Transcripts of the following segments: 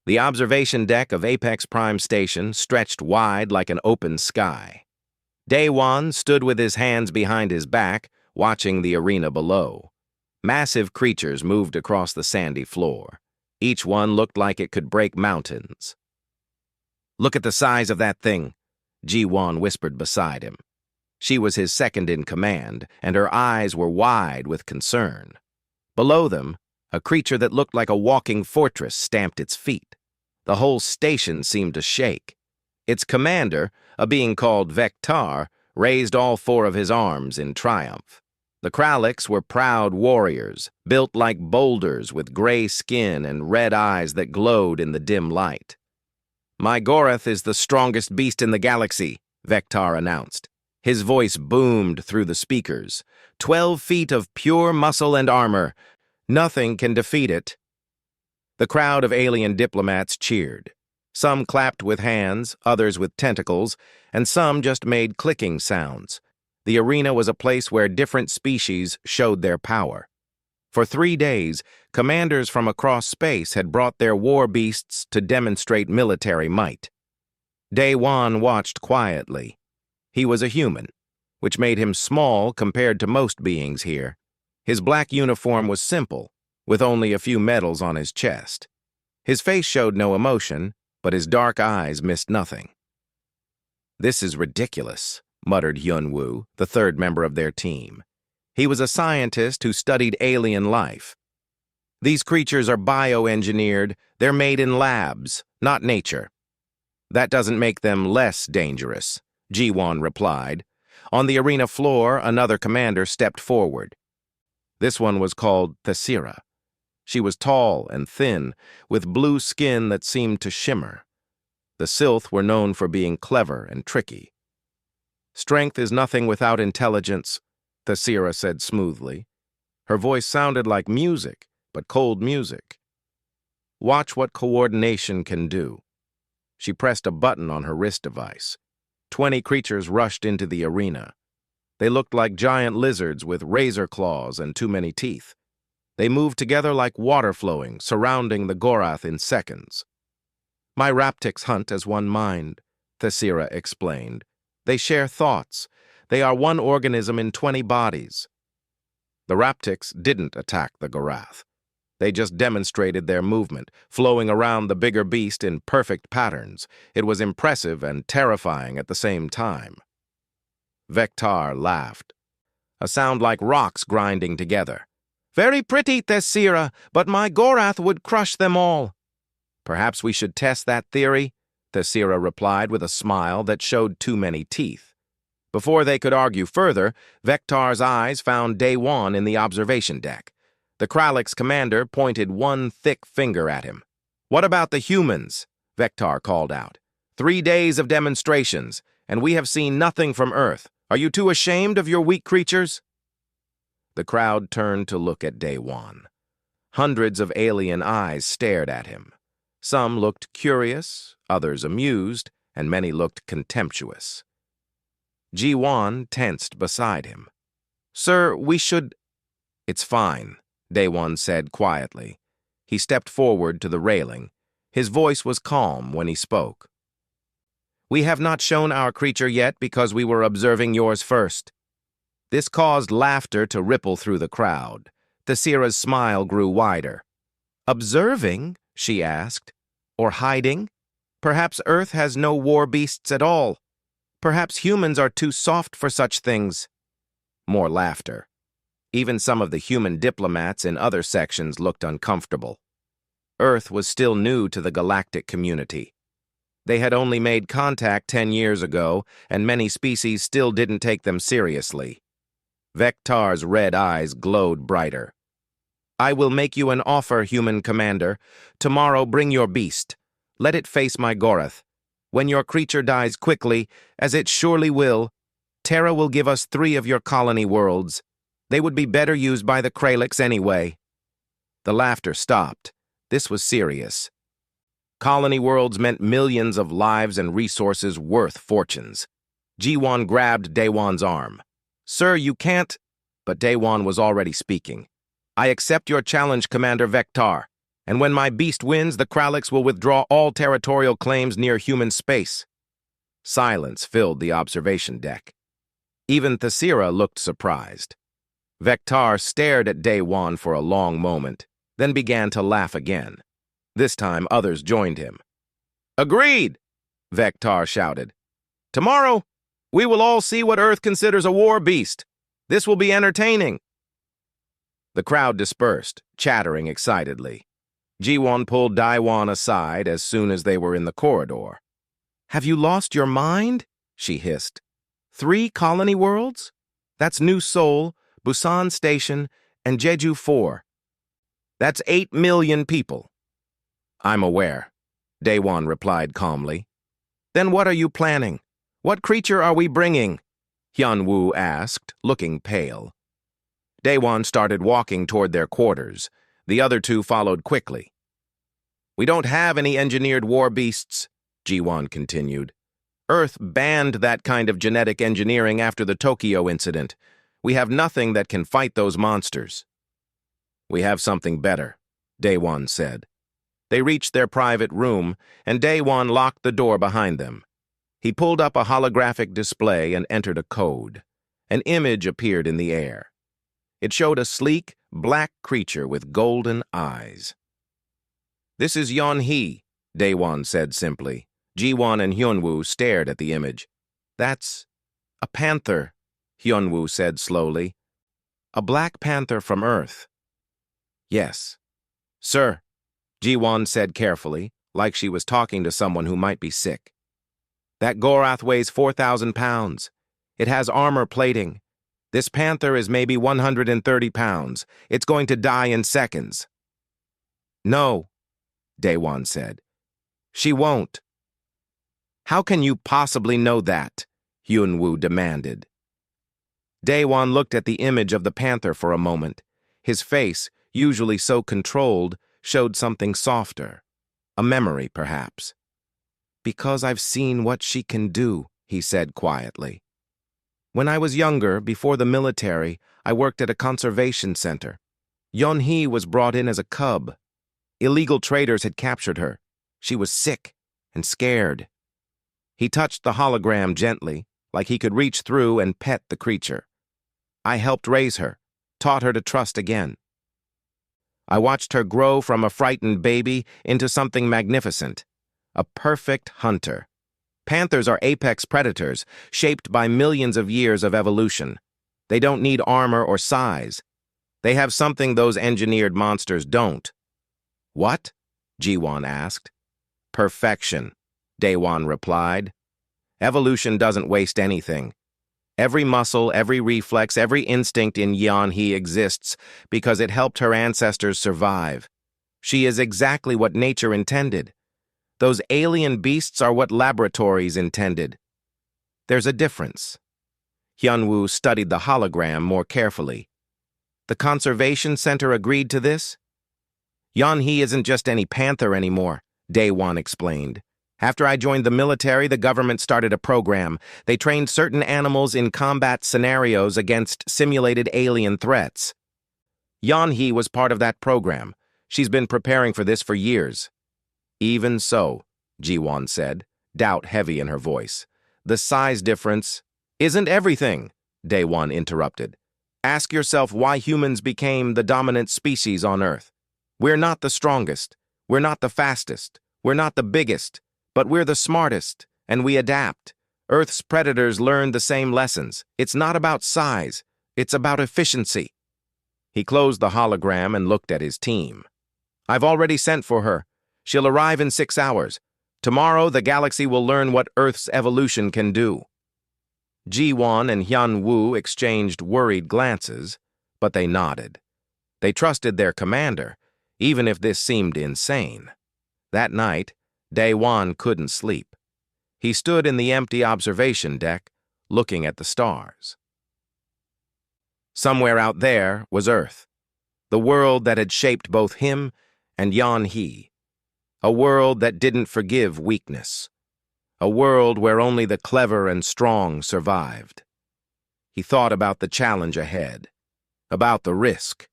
The observation deck of Apex Prime Station stretched wide like an open sky. Day-Wan stood with his hands behind his back, watching the arena below. Massive creatures moved across the sandy floor. Each one looked like it could break mountains. "Look at the size of that thing," Ji-Wan whispered beside him. She was his second in command, and her eyes were wide with concern. Below them, a creature that looked like a walking fortress stamped its feet. The whole station seemed to shake. Its commander, a being called Vectar, raised all four of his arms in triumph. The Kraliks were proud warriors, built like boulders with gray skin and red eyes that glowed in the dim light. "My Gorath is the strongest beast in the galaxy," Vectar announced. His voice boomed through the speakers. 12 feet of pure muscle and armor. Nothing can defeat it." The crowd of alien diplomats cheered. Some clapped with hands, others with tentacles, and some just made clicking sounds. The arena was a place where different species showed their power. For 3 days, commanders from across space had brought their war beasts to demonstrate military might. Day-Wan watched quietly. He was a human, which made him small compared to most beings here. His black uniform was simple, with only a few medals on his chest. His face showed no emotion, but his dark eyes missed nothing. "This is ridiculous," muttered Yun-Woo, the third member of their team. He was a scientist who studied alien life. "These creatures are bioengineered. They're made in labs, not nature." "That doesn't make them less dangerous," Ji-Wan replied. On the arena floor, another commander stepped forward. This one was called Thesira. She was tall and thin, with blue skin that seemed to shimmer. The Sylth were known for being clever and tricky. "Strength is nothing without intelligence," Thesira said smoothly. Her voice sounded like music, but cold music. "Watch what coordination can do." She pressed a button on her wrist device. 20 creatures rushed into the arena. They looked like giant lizards with razor claws and too many teeth. They moved together like water flowing, surrounding the Gorath in seconds. "My Raptics hunt as one mind," Thesira explained. "They share thoughts. They are one organism in 20 bodies." The Raptics didn't attack the Gorath. They just demonstrated their movement, flowing around the bigger beast in perfect patterns. It was impressive and terrifying at the same time. Vectar laughed, a sound like rocks grinding together. "Very pretty, Thesira, but my Gorath would crush them all." "Perhaps we should test that theory," Thesira replied with a smile that showed too many teeth. Before they could argue further, Vectar's eyes found Day-Wan in the observation deck. The Kralik's commander pointed one thick finger at him. "What about the humans?" Vectar called out. 3 days of demonstrations, and we have seen nothing from Earth. Are you too ashamed of your weak creatures?" The crowd turned to look at Day-Wan. Hundreds of alien eyes stared at him. Some looked curious, others amused, and many looked contemptuous. Ji-Wan tensed beside him. "Sir, we should—" "It's fine," Day-Wan said quietly. He stepped forward to the railing. His voice was calm when he spoke. "We have not shown our creature yet because we were observing yours first." This caused laughter to ripple through the crowd. Thesira's smile grew wider. "Observing?" she asked. "Or hiding? Perhaps Earth has no war beasts at all. Perhaps humans are too soft for such things." More laughter. Even some of the human diplomats in other sections looked uncomfortable. Earth was still new to the galactic community. They had only made contact 10 years ago, and many species still didn't take them seriously. Vectar's red eyes glowed brighter. "I will make you an offer, human commander. Tomorrow bring your beast. Let it face my Gorath. When your creature dies quickly, as it surely will, Terra will give us 3 of your colony worlds. They would be better used by the Kraliks anyway." The laughter stopped. This was serious. Colony worlds meant millions of lives and resources worth fortunes. Ji-Wan grabbed Day-Wan's arm. "Sir, you can't—" But Day-Wan was already speaking. "I accept your challenge, Commander Vectar, And when my beast wins, the Kralliks will withdraw all territorial claims near human space. Silence filled the observation deck. Even Thesira looked surprised. Vectar stared at Day One for a long moment, then began to laugh again. This time, others joined him. "Agreed!" Vectar shouted. "Tomorrow, we will all see what Earth considers a war beast. This will be entertaining." The crowd dispersed, chattering excitedly. Jiwon pulled Daiwan aside as soon as they were in the corridor. "Have you lost your mind?" she hissed. "3 colony worlds? That's New Seoul, Busan Station, and Jeju 4. That's 8 million people." "I'm aware," Daewon replied calmly. "Then what are you planning? What creature are we bringing?" Hyun-woo asked, looking pale. Daewon started walking toward their quarters. The other two followed quickly. "We don't have any engineered war beasts," Jiwon continued. "Earth banned that kind of genetic engineering after the Tokyo incident. We have nothing that can fight those monsters." "We have something better," Daewon said. They reached their private room, and Daewon locked the door behind them. He pulled up a holographic display and entered a code. An image appeared in the air. It showed a sleek, black creature with golden eyes. "This is Yeon-hee," Daewon said simply. Jiwon and Hyunwoo stared at the image. "That's a panther," Hyunwoo said slowly. "A black panther from Earth." "Yes." "Sir," Jiwon said carefully, like she was talking to someone who might be sick. "That Gorath weighs 4,000 pounds. It has armor plating. This panther is maybe 130 pounds. It's going to die in seconds." "No," Daewon said. "She won't." "How can you possibly know that?" Hyunwoo demanded. Daewon looked at the image of the panther for a moment. His face, usually so controlled, showed something softer. A memory, perhaps. "Because I've seen what she can do," he said quietly. "When I was younger, before the military, I worked at a conservation center. Yeon-hee was brought in as a cub. Illegal traders had captured her. She was sick and scared." He touched the hologram gently, like he could reach through and pet the creature. "I helped raise her, taught her to trust again. I watched her grow from a frightened baby into something magnificent, a perfect hunter. Panthers are apex predators, shaped by millions of years of evolution. They don't need armor or size. They have something those engineered monsters don't." "What?" Jiwon asked. "Perfection," Daewon replied. "Evolution doesn't waste anything. Every muscle, every reflex, every instinct in Yeon-hee exists because it helped her ancestors survive. She is exactly what nature intended. Those alien beasts are what laboratories intended. There's a difference." Hyunwoo studied the hologram more carefully. "The conservation center agreed to this?" "Yeon-hee isn't just any panther anymore," Daewon explained. "After I joined the military, the government started a program. They trained certain animals in combat scenarios against simulated alien threats. Yeon-hee was part of that program. She's been preparing for this for years." "Even so," Jiwon said, doubt heavy in her voice. "The size difference isn't everything," Daewon interrupted. "Ask yourself why humans became the dominant species on Earth. We're not the strongest. We're not the fastest. We're not the biggest. But we're the smartest, and we adapt. Earth's predators learned the same lessons. It's not about size. It's about efficiency." He closed the hologram and looked at his team. "I've already sent for her. She'll arrive in 6 hours. Tomorrow, the galaxy will learn what Earth's evolution can do." Jiwon and Hyun-woo exchanged worried glances, but they nodded. They trusted their commander, even if this seemed insane. That night, Daewon couldn't sleep. He stood in the empty observation deck, looking at the stars. Somewhere out there was Earth, the world that had shaped both him and Yeon-hee. A world that didn't forgive weakness. A world where only the clever and strong survived. He thought about the challenge ahead, about the risk,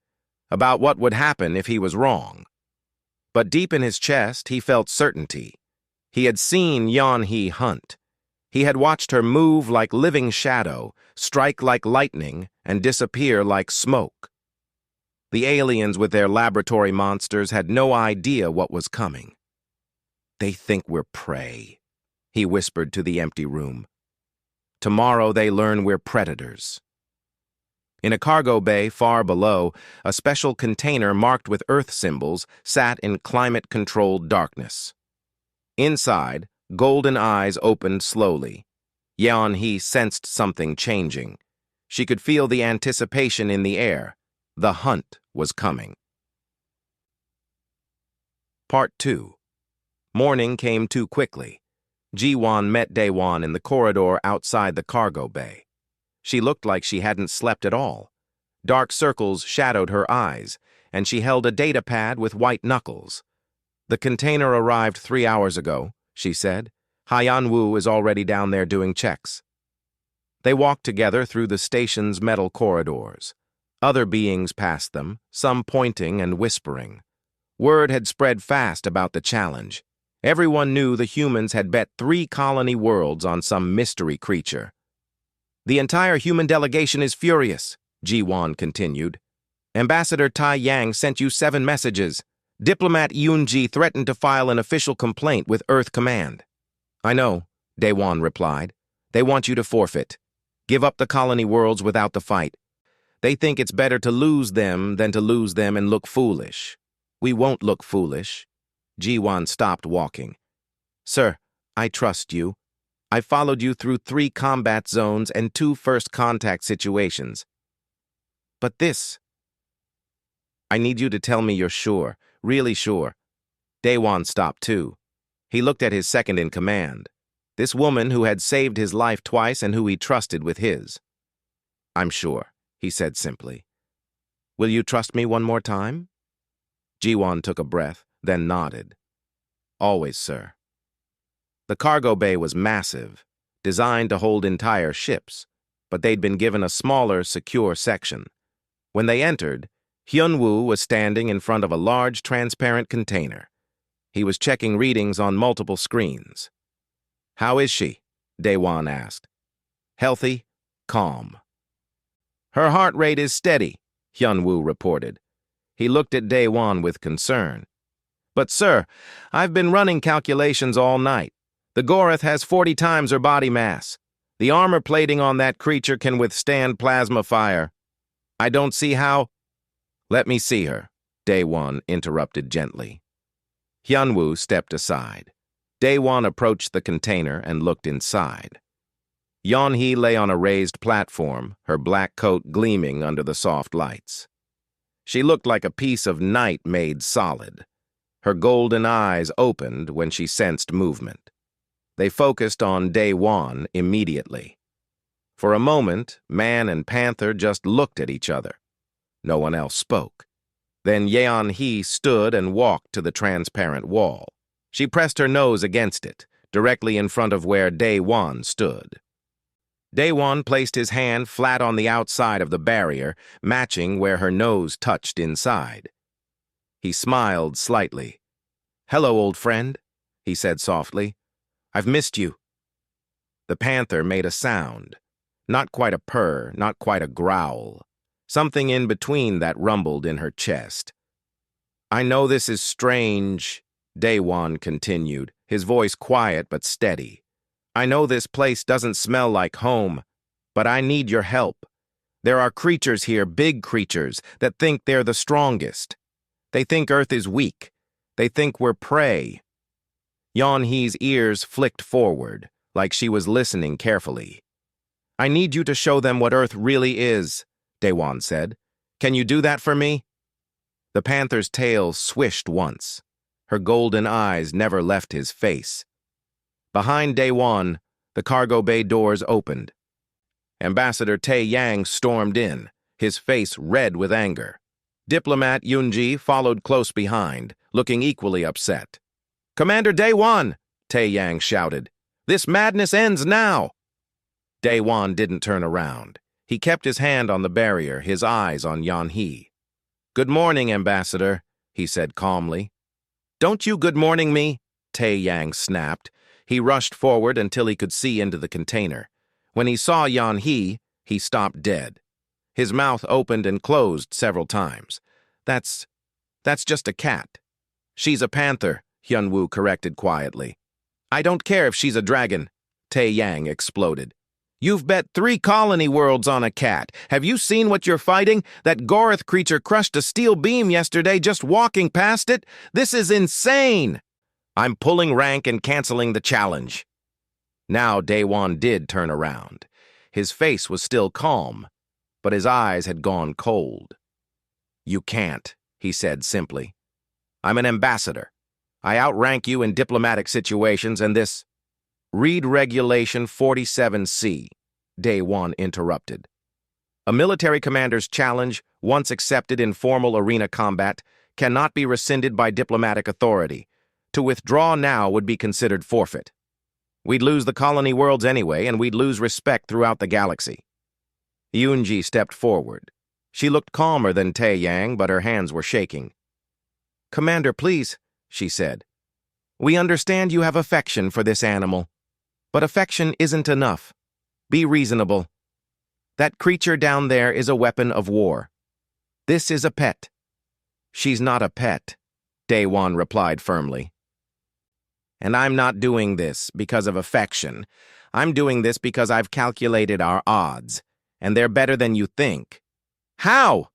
about what would happen if he was wrong. But deep in his chest, he felt certainty. He had seen Yan-He hunt. He had watched her move like living shadow, strike like lightning, and disappear like smoke. The aliens with their laboratory monsters had no idea what was coming. "They think we're prey," he whispered to the empty room. "Tomorrow they learn we're predators." In a cargo bay far below, a special container marked with Earth symbols sat in climate-controlled darkness. Inside, golden eyes opened slowly. Yan-He sensed something changing. She could feel the anticipation in the air. The hunt was coming. Part 2. Morning came too quickly. Ji-Won met Dae-Won in the corridor outside the cargo bay. She looked like she hadn't slept at all. Dark circles shadowed her eyes, and she held a data pad with white knuckles. "The container arrived 3 hours ago," she said. "Hyan-Woo is already down there doing checks." They walked together through the station's metal corridors. Other beings passed them, some pointing and whispering. Word had spread fast about the challenge. Everyone knew the humans had bet 3 colony worlds on some mystery creature. "The entire human delegation is furious," Ji-Won continued. "Ambassador Tai Yang sent you 7 messages. Diplomat Yoon-ji threatened to file an official complaint with Earth Command." "I know," Dae-Won replied. "They want you to forfeit. Give up the colony worlds without the fight. They think it's better to lose them than to lose them and look foolish." "We won't look foolish." Ji-Won stopped walking. "Sir, I trust you. I followed you through 3 combat zones and 2 first contact situations. But this... I need you to tell me you're sure, really sure." Dae-Won stopped too. He looked at his second-in-command, this woman who had saved his life twice and who he trusted with his. "I'm sure," he said simply. "Will you trust me one more time?" Ji-Won took a breath, then nodded. "Always, sir." The cargo bay was massive, designed to hold entire ships, but they'd been given a smaller, secure section. When they entered, Hyun-Woo was standing in front of a large, transparent container. He was checking readings on multiple screens. "How is she?" Dae-Won asked. "Healthy, calm." "Her heart rate is steady," Hyun-Woo reported. He looked at Dae-Won with concern. "But sir, I've been running calculations all night. The Gorath has 40 times her body mass. The armor plating on that creature can withstand plasma fire. I don't see how—" "Let me see her," Dae-Won interrupted gently. Hyun-Woo stepped aside. Dae-Won approached the container and looked inside. Yan-He lay on a raised platform, her black coat gleaming under the soft lights. She looked like a piece of night made solid. Her golden eyes opened when she sensed movement. They focused on Dae-Won immediately. For a moment, man and Panther just looked at each other. No one else spoke. Then Yan-He stood and walked to the transparent wall. She pressed her nose against it, directly in front of where Dae-Won stood. Dae-Won placed his hand flat on the outside of the barrier, matching where her nose touched inside. He smiled slightly. "Hello, old friend," he said softly. "I've missed you." The Panther made a sound. Not quite a purr, not quite a growl. Something in between that rumbled in her chest. "I know this is strange," Dae-Won continued, his voice quiet but steady. "I know this place doesn't smell like home, but I need your help. There are creatures here, big creatures, that think they're the strongest. They think Earth is weak. They think we're prey." Yan-He's ears flicked forward, like she was listening carefully. "I need you to show them what Earth really is," Dae-Won said. "Can you do that for me?" The Panther's tail swished once. Her golden eyes never left his face. Behind Dae-Won, the cargo bay doors opened. Ambassador Tai Yang stormed in, his face red with anger. Diplomat Yoon-ji followed close behind, looking equally upset. "Commander Dae-Won!" Tai Yang shouted. "This madness ends now!" Dae-Won didn't turn around. He kept his hand on the barrier, his eyes on Yan-He. "Good morning, Ambassador," he said calmly. Don't you good morning me? Tae Yang snapped. He rushed forward until he could see into the container. When he saw Yan He stopped dead. His mouth opened and closed several times. That's just a cat. She's a panther, Hyunwoo corrected quietly. I don't care if she's a dragon, Tae Yang exploded. You've bet 3 colony worlds on a cat. Have you seen what you're fighting? That Gorath creature crushed a steel beam yesterday just walking past it. This is insane. I'm pulling rank and canceling the challenge. Now Daewon did turn around. His face was still calm, but his eyes had gone cold. You can't, he said simply. I'm an ambassador. I outrank you in diplomatic situations, and this... Read Regulation 47C, Daewon interrupted. A military commander's challenge, once accepted in formal arena combat, cannot be rescinded by diplomatic authority. To withdraw now would be considered forfeit. We'd lose the colony worlds anyway, and we'd lose respect throughout the galaxy. Yoonji stepped forward. She looked calmer than Tae Yang, but her hands were shaking. Commander, please, she said. We understand you have affection for this animal. But affection isn't enough. Be reasonable. That creature down there is a weapon of war. This is a pet. She's not a pet, Daewon replied firmly. And I'm not doing this because of affection. I'm doing this because I've calculated our odds, and they're better than you think. How?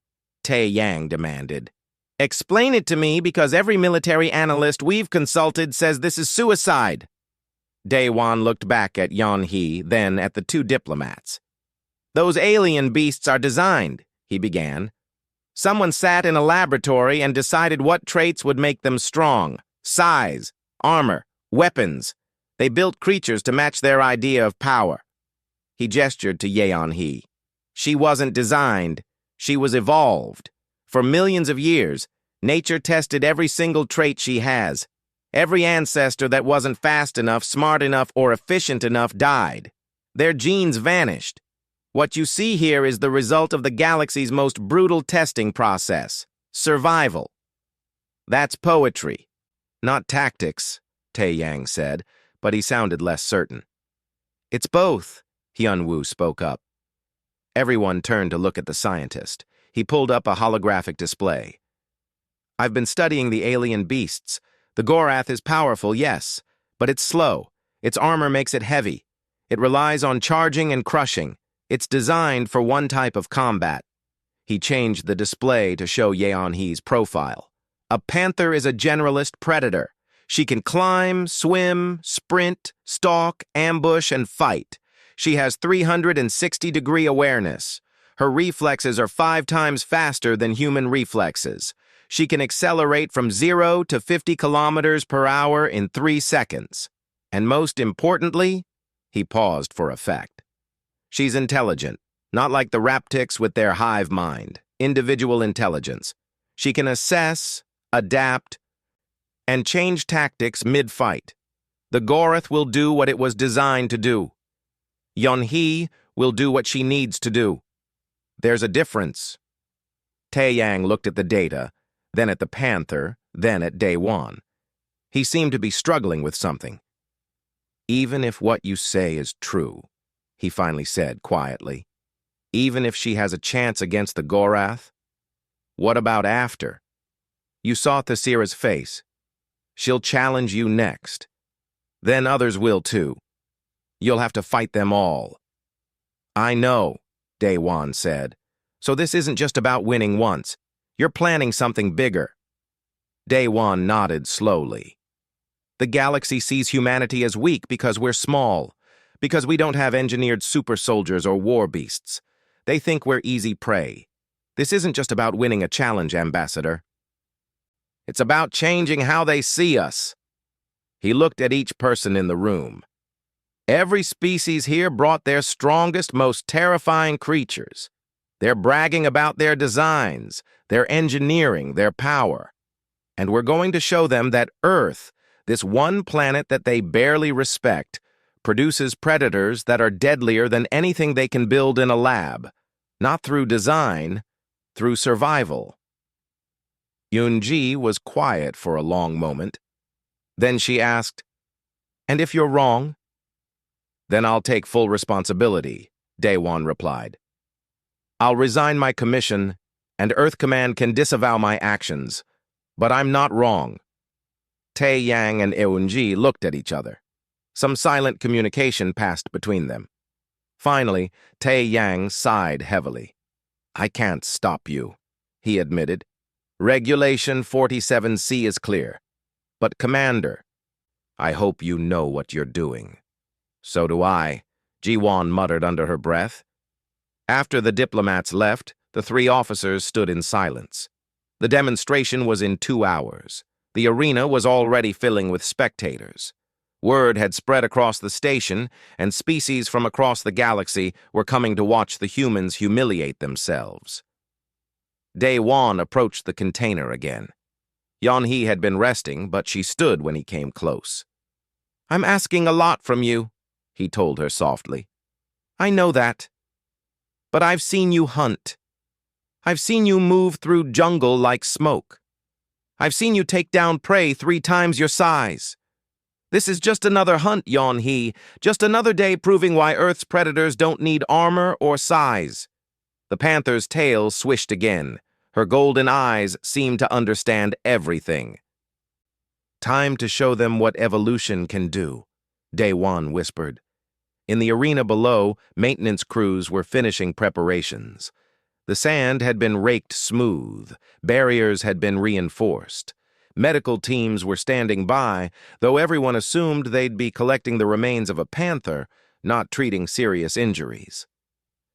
Tae Yang demanded. Explain it to me, because every military analyst we've consulted says this is suicide. Daewon looked back at Yan He, then at the 2 diplomats. Those alien beasts are designed, he began. Someone sat in a laboratory and decided what traits would make them strong. Size, armor, weapons. They built creatures to match their idea of power. He gestured to Yeon He. She wasn't designed. She was evolved. For millions of years, nature tested every single trait she has. Every ancestor that wasn't fast enough, smart enough, or efficient enough died. Their genes vanished. What you see here is the result of the galaxy's most brutal testing process. Survival. That's poetry, not tactics, Tae Yang said, but he sounded less certain. It's both, Hyunwoo spoke up. Everyone turned to look at the scientist. He pulled up a holographic display. I've been studying the alien beasts. The Gorath is powerful, yes, but it's slow. Its armor makes it heavy. It relies on charging and crushing. It's designed for one type of combat. He changed the display to show Yeon He's profile. A panther is a generalist predator. She can climb, swim, sprint, stalk, ambush, and fight. She has 360-degree awareness. Her reflexes are 5 times faster than human reflexes. She can accelerate from 0 to 50 kilometers per hour in 3 seconds. And most importantly, he paused for effect. She's intelligent, not like the Raptics with their hive mind, individual intelligence. She can assess, adapt, and change tactics mid-fight. The Gorath will do what it was designed to do. Yeon He will do what she needs to do. There's a difference. Tae Yang looked at the data, then at the panther, then at Daewon. He seemed to be struggling with something. Even if what you say is true, he finally said quietly, even if she has a chance against the Gorath, what about after? You saw Thesira's face. She'll challenge you next. Then others will too. You'll have to fight them all. I know, Daewon said. So this isn't just about winning once. You're planning something bigger. Daewon nodded slowly. The galaxy sees humanity as weak because we're small, because we don't have engineered super soldiers or war beasts. They think we're easy prey. This isn't just about winning a challenge, Ambassador. It's about changing how they see us. He looked at each person in the room. Every species here brought their strongest, most terrifying creatures. They're bragging about their designs, their engineering, their power. And we're going to show them that Earth, this one planet that they barely respect, produces predators that are deadlier than anything they can build in a lab, not through design, through survival. Yunji was quiet for a long moment. Then she asked, "And if you're wrong?" "Then I'll take full responsibility," Daewon replied. "I'll resign my commission, and Earth Command can disavow my actions. But I'm not wrong." Tae Yang and Eunji looked at each other. Some silent communication passed between them. Finally, Tae Yang sighed heavily. "I can't stop you," he admitted. "Regulation 47C is clear. But, Commander, I hope you know what you're doing." "So do I," Ji-won muttered under her breath. After the diplomats left, the three officers stood in silence. The demonstration was in 2 hours. The arena was already filling with spectators. Word had spread across the station, and species from across the galaxy were coming to watch the humans humiliate themselves. Daewon approached the container again. Yeon-hee had been resting, but she stood when he came close. "I'm asking a lot from you," he told her softly. "I know that. But I've seen you hunt. I've seen you move through jungle like smoke. I've seen you take down prey 3 times your size. This is just another hunt, Yeon-hee, just another day proving why Earth's predators don't need armor or size." The panther's tail swished again. Her golden eyes seemed to understand everything. "Time to show them what evolution can do," Daewon whispered. In the arena below, maintenance crews were finishing preparations. The sand had been raked smooth, barriers had been reinforced. Medical teams were standing by, though everyone assumed they'd be collecting the remains of a panther, not treating serious injuries.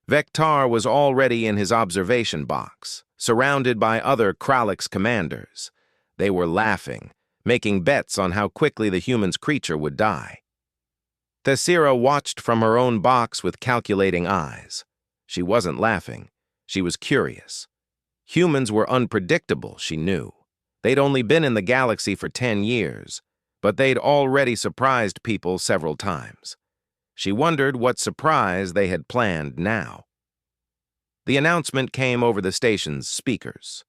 Vectar was already in his observation box, surrounded by other Kralix commanders. They were laughing, making bets on how quickly the human's creature would die. Thesira watched from her own box with calculating eyes. She wasn't laughing. She was curious. Humans were unpredictable, she knew. They'd only been in the galaxy for 10 years, but they'd already surprised people several times. She wondered what surprise they had planned now. The announcement came over the station's speakers.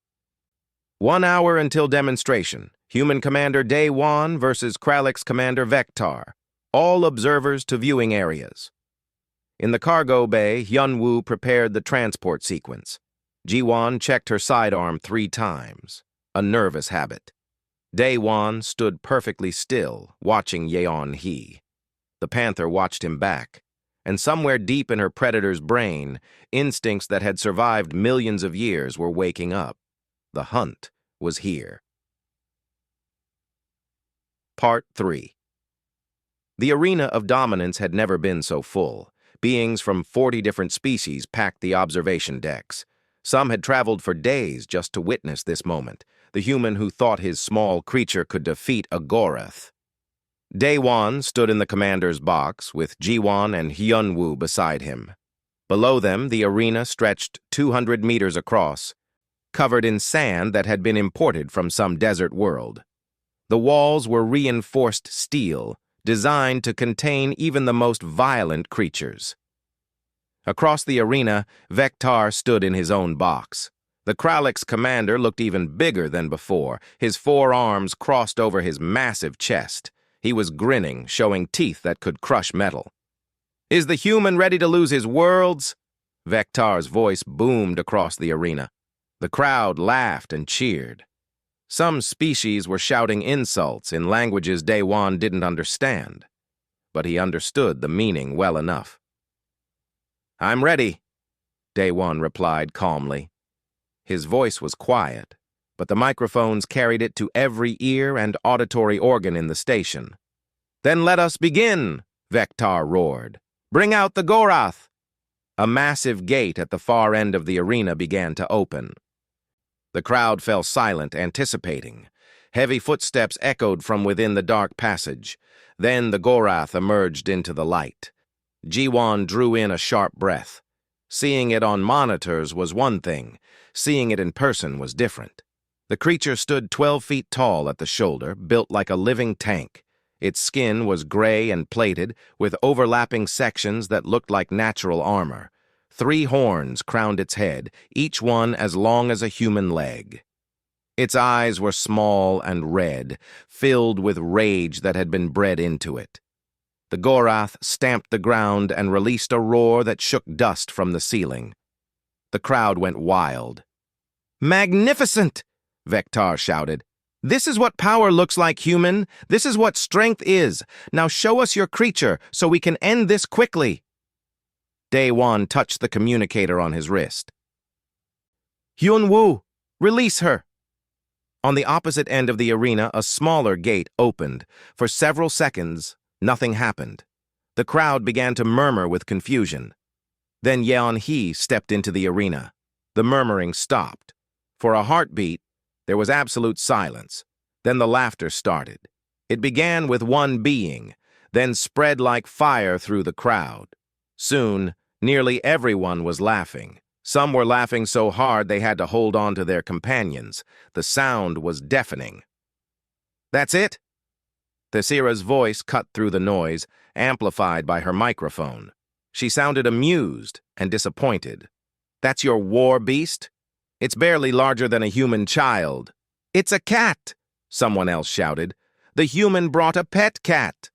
1 hour until demonstration. Human Commander Daewon versus Kralix Commander Vectar. All observers to viewing areas. In the cargo bay, Hyunwoo prepared the transport sequence. Ji-won checked her sidearm 3 times. A nervous habit. Daewon stood perfectly still, watching Yeon-hee. The panther watched him back, and somewhere deep in her predator's brain, instincts that had survived millions of years were waking up. The hunt was here. Part 3. The arena of dominance had never been so full. Beings from 40 different species packed the observation decks. Some had traveled for days just to witness this moment, the human who thought his small creature could defeat a Gorath. Daewon stood in the commander's box, with Ji-won and Hyunwoo beside him. Below them, the arena stretched 200 meters across, covered in sand that had been imported from some desert world. The walls were reinforced steel, designed to contain even the most violent creatures. Across the arena, Vectar stood in his own box. The Kralix commander looked even bigger than before, his 4 arms crossed over his massive chest. He was grinning, showing teeth that could crush metal. "Is the human ready to lose his worlds?" Vectar's voice boomed across the arena. The crowd laughed and cheered. Some species were shouting insults in languages Daewon didn't understand, but he understood the meaning well enough. "I'm ready," Daewon replied calmly. His voice was quiet, but the microphones carried it to every ear and auditory organ in the station. "Then let us begin," Vectar roared. "Bring out the Gorath!" A massive gate at the far end of the arena began to open. The crowd fell silent, anticipating. Heavy footsteps echoed from within the dark passage. Then the Gorath emerged into the light. Ji-won drew in a sharp breath. Seeing it on monitors was one thing. Seeing it in person was different. The creature stood 12 feet tall at the shoulder, built like a living tank. Its skin was gray and plated, with overlapping sections that looked like natural armor. 3 horns crowned its head, each one as long as a human leg. Its eyes were small and red, filled with rage that had been bred into it. The Gorath stamped the ground and released a roar that shook dust from the ceiling. The crowd went wild. "Magnificent!" Vectar shouted. "This is what power looks like, human. This is what strength is. Now show us your creature so we can end this quickly." Daewon touched the communicator on his wrist. "Hyun-woo, release her." On the opposite end of the arena, a smaller gate opened. For several seconds, nothing happened. The crowd began to murmur with confusion. Then Yeon-hee stepped into the arena. The murmuring stopped. For a heartbeat, there was absolute silence. Then the laughter started. It began with one being, then spread like fire through the crowd. Soon, nearly everyone was laughing. Some were laughing so hard they had to hold on to their companions. The sound was deafening. "That's it?" Thesira's voice cut through the noise, amplified by her microphone. She sounded amused and disappointed. "That's your war beast? It's barely larger than a human child." "It's a cat," someone else shouted. "The human brought a pet cat."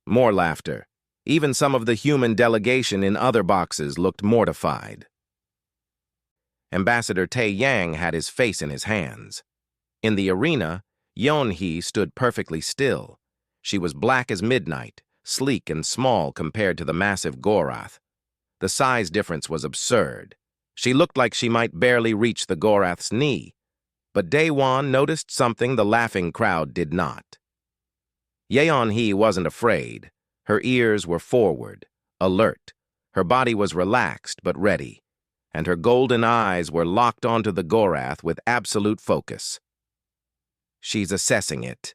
More laughter. Even some of the human delegation in other boxes looked mortified. Ambassador Tae Yang had his face in his hands. In the arena, Yeon-hee stood perfectly still. She was black as midnight, sleek and small compared to the massive Gorath. The size difference was absurd. She looked like she might barely reach the Gorath's knee. But Daewon noticed something the laughing crowd did not. Yeon-hee wasn't afraid. Her ears were forward, alert. Her body was relaxed but ready, and her golden eyes were locked onto the Gorath with absolute focus. "She's assessing it,"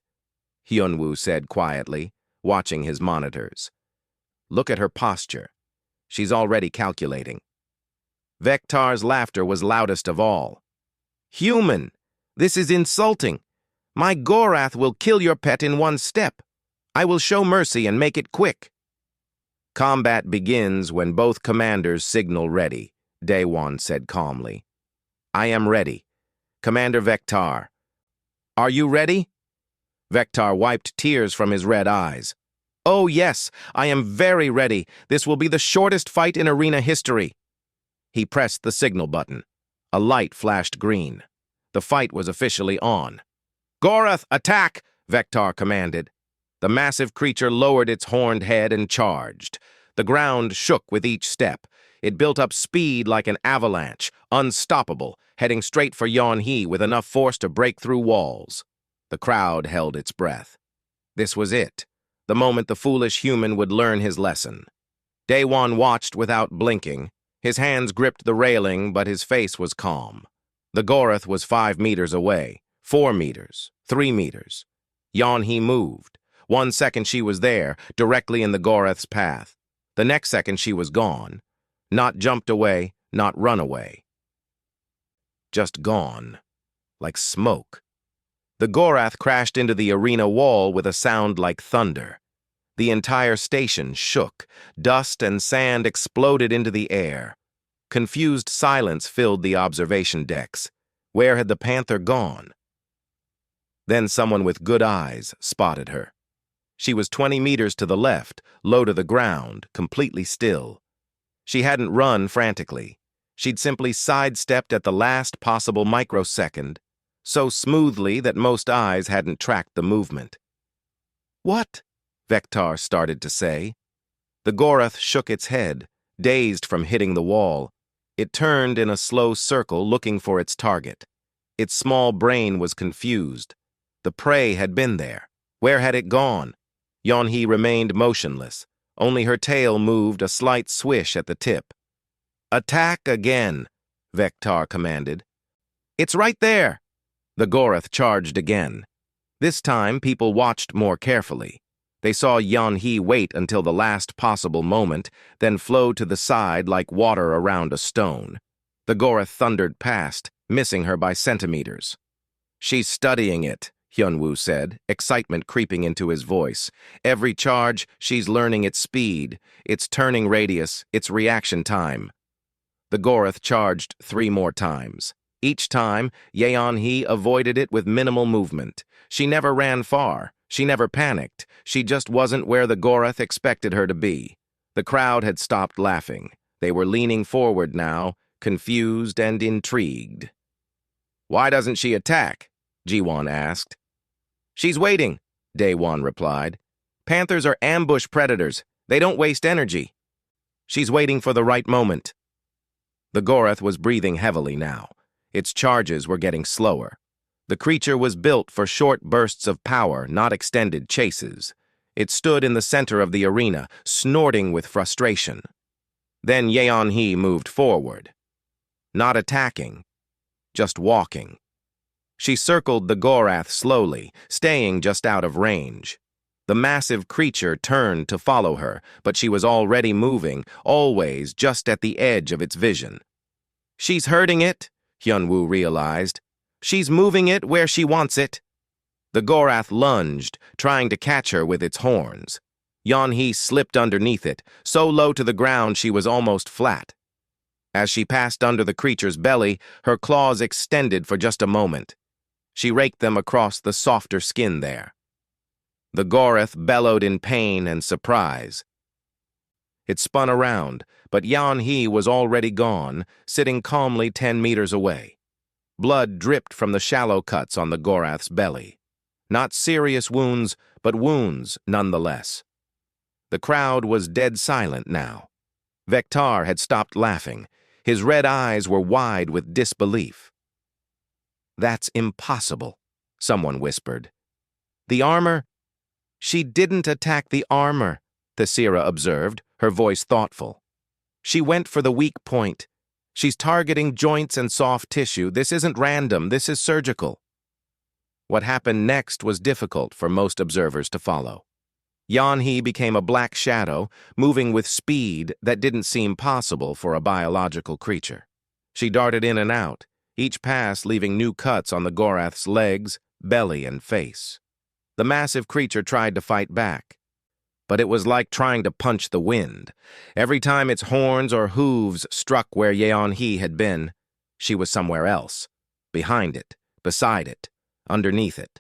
Hyun-woo said quietly, watching his monitors. "Look at her posture. She's already calculating." Vectar's laughter was loudest of all. "Human! This is insulting. My Gorath will kill your pet in one step. I will show mercy and make it quick." "Combat begins when both commanders signal ready," Daewon said calmly. "I am ready. Commander Vectar. Are you ready?" Vectar wiped tears from his red eyes. "Oh yes, I am very ready. This will be the shortest fight in arena history." He pressed the signal button. A light flashed green. The fight was officially on. "Gorath, attack!" Vectar commanded. The massive creature lowered its horned head and charged. The ground shook with each step. It built up speed like an avalanche, unstoppable, heading straight for Yeon-hee with enough force to break through walls. The crowd held its breath. This was it, the moment the foolish human would learn his lesson. Daewon watched without blinking. His hands gripped the railing, but his face was calm. The Gorath was 5 meters away, 4 meters, 3 meters. Yeon-hee moved. 1 second she was there, directly in the Gorath's path. The next second she was gone. Not jumped away, not run away. Just gone, like smoke. The Gorath crashed into the arena wall with a sound like thunder. The entire station shook. Dust and sand exploded into the air. Confused silence filled the observation decks. Where had the Panther gone? Then someone with good eyes spotted her. She was 20 meters to the left, low to the ground, completely still. She hadn't run frantically. She'd simply sidestepped at the last possible microsecond, so smoothly that most eyes hadn't tracked the movement. "What?" Vectar started to say. The Gorath shook its head, dazed from hitting the wall. It turned in a slow circle looking for its target. Its small brain was confused. The prey had been there. Where had it gone? Yeon-hee remained motionless. Only her tail moved a slight swish at the tip. "Attack again," Vectar commanded. "It's right there." The Gorath charged again. This time, people watched more carefully. They saw Yeon-hee wait until the last possible moment, then flow to the side like water around a stone. The Gorath thundered past, missing her by centimeters. "She's studying it," Hyun-woo said, excitement creeping into his voice. "Every charge, she's learning its speed, its turning radius, its reaction time." The Gorath charged 3 more times. Each time, Yeon-hee avoided it with minimal movement. She never ran far. She never panicked. She just wasn't where the Gorath expected her to be. The crowd had stopped laughing. They were leaning forward now, confused and intrigued. "Why doesn't she attack?" Ji-won asked. "She's waiting," Dae-won replied. "Panthers are ambush predators. They don't waste energy. She's waiting for the right moment." The Gorath was breathing heavily now. Its charges were getting slower. The creature was built for short bursts of power, not extended chases. It stood in the center of the arena, snorting with frustration. Then Yeon-hee moved forward. Not attacking, just walking. She circled the Gorath slowly, staying just out of range. The massive creature turned to follow her, but she was already moving, always just at the edge of its vision. "She's hurting it," Hyunwoo realized. "She's moving it where she wants it." The Gorath lunged, trying to catch her with its horns. Yeon-hee slipped underneath it, so low to the ground she was almost flat. As she passed under the creature's belly, her claws extended for just a moment. She raked them across the softer skin there. The Gorath bellowed in pain and surprise. It spun around, but Yeon-hee was already gone, sitting calmly 10 meters away. Blood dripped from the shallow cuts on the Gorath's belly. Not serious wounds, but wounds nonetheless. The crowd was dead silent now. Vectar had stopped laughing. His red eyes were wide with disbelief. "That's impossible," someone whispered. "The armor—" "She didn't attack the armor," Thesira observed, her voice thoughtful. "She went for the weak point. She's targeting joints and soft tissue. This isn't random, this is surgical." What happened next was difficult for most observers to follow. Yeon-hee became a black shadow, moving with speed that didn't seem possible for a biological creature. She darted in and out, each pass leaving new cuts on the Gorath's legs, belly, and face. The massive creature tried to fight back, but it was like trying to punch the wind. Every time its horns or hooves struck where Yeon-hee had been, she was somewhere else, behind it, beside it, underneath it.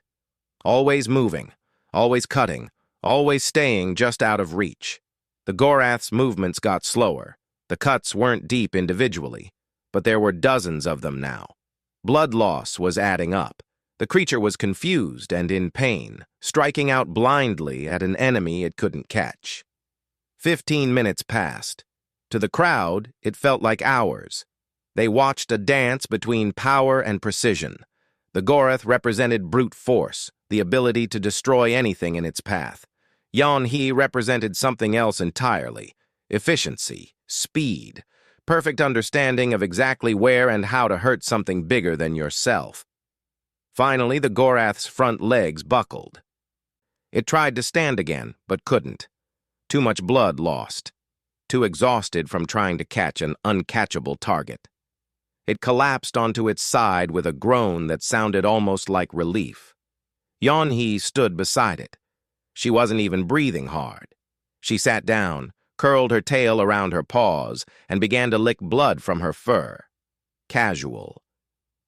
Always moving, always cutting, always staying just out of reach. The Gorath's movements got slower. The cuts weren't deep individually, but there were dozens of them now. Blood loss was adding up. The creature was confused and in pain, striking out blindly at an enemy it couldn't catch. 15 minutes passed. To the crowd, it felt like hours. They watched a dance between power and precision. The Gorath represented brute force, the ability to destroy anything in its path. Yeon-hee represented something else entirely: efficiency, speed, perfect understanding of exactly where and how to hurt something bigger than yourself. Finally, the Gorath's front legs buckled. It tried to stand again, but couldn't. Too much blood lost. Too exhausted from trying to catch an uncatchable target. It collapsed onto its side with a groan that sounded almost like relief. Yeon-hee stood beside it. She wasn't even breathing hard. She sat down, curled her tail around her paws, and began to lick blood from her fur. Casual.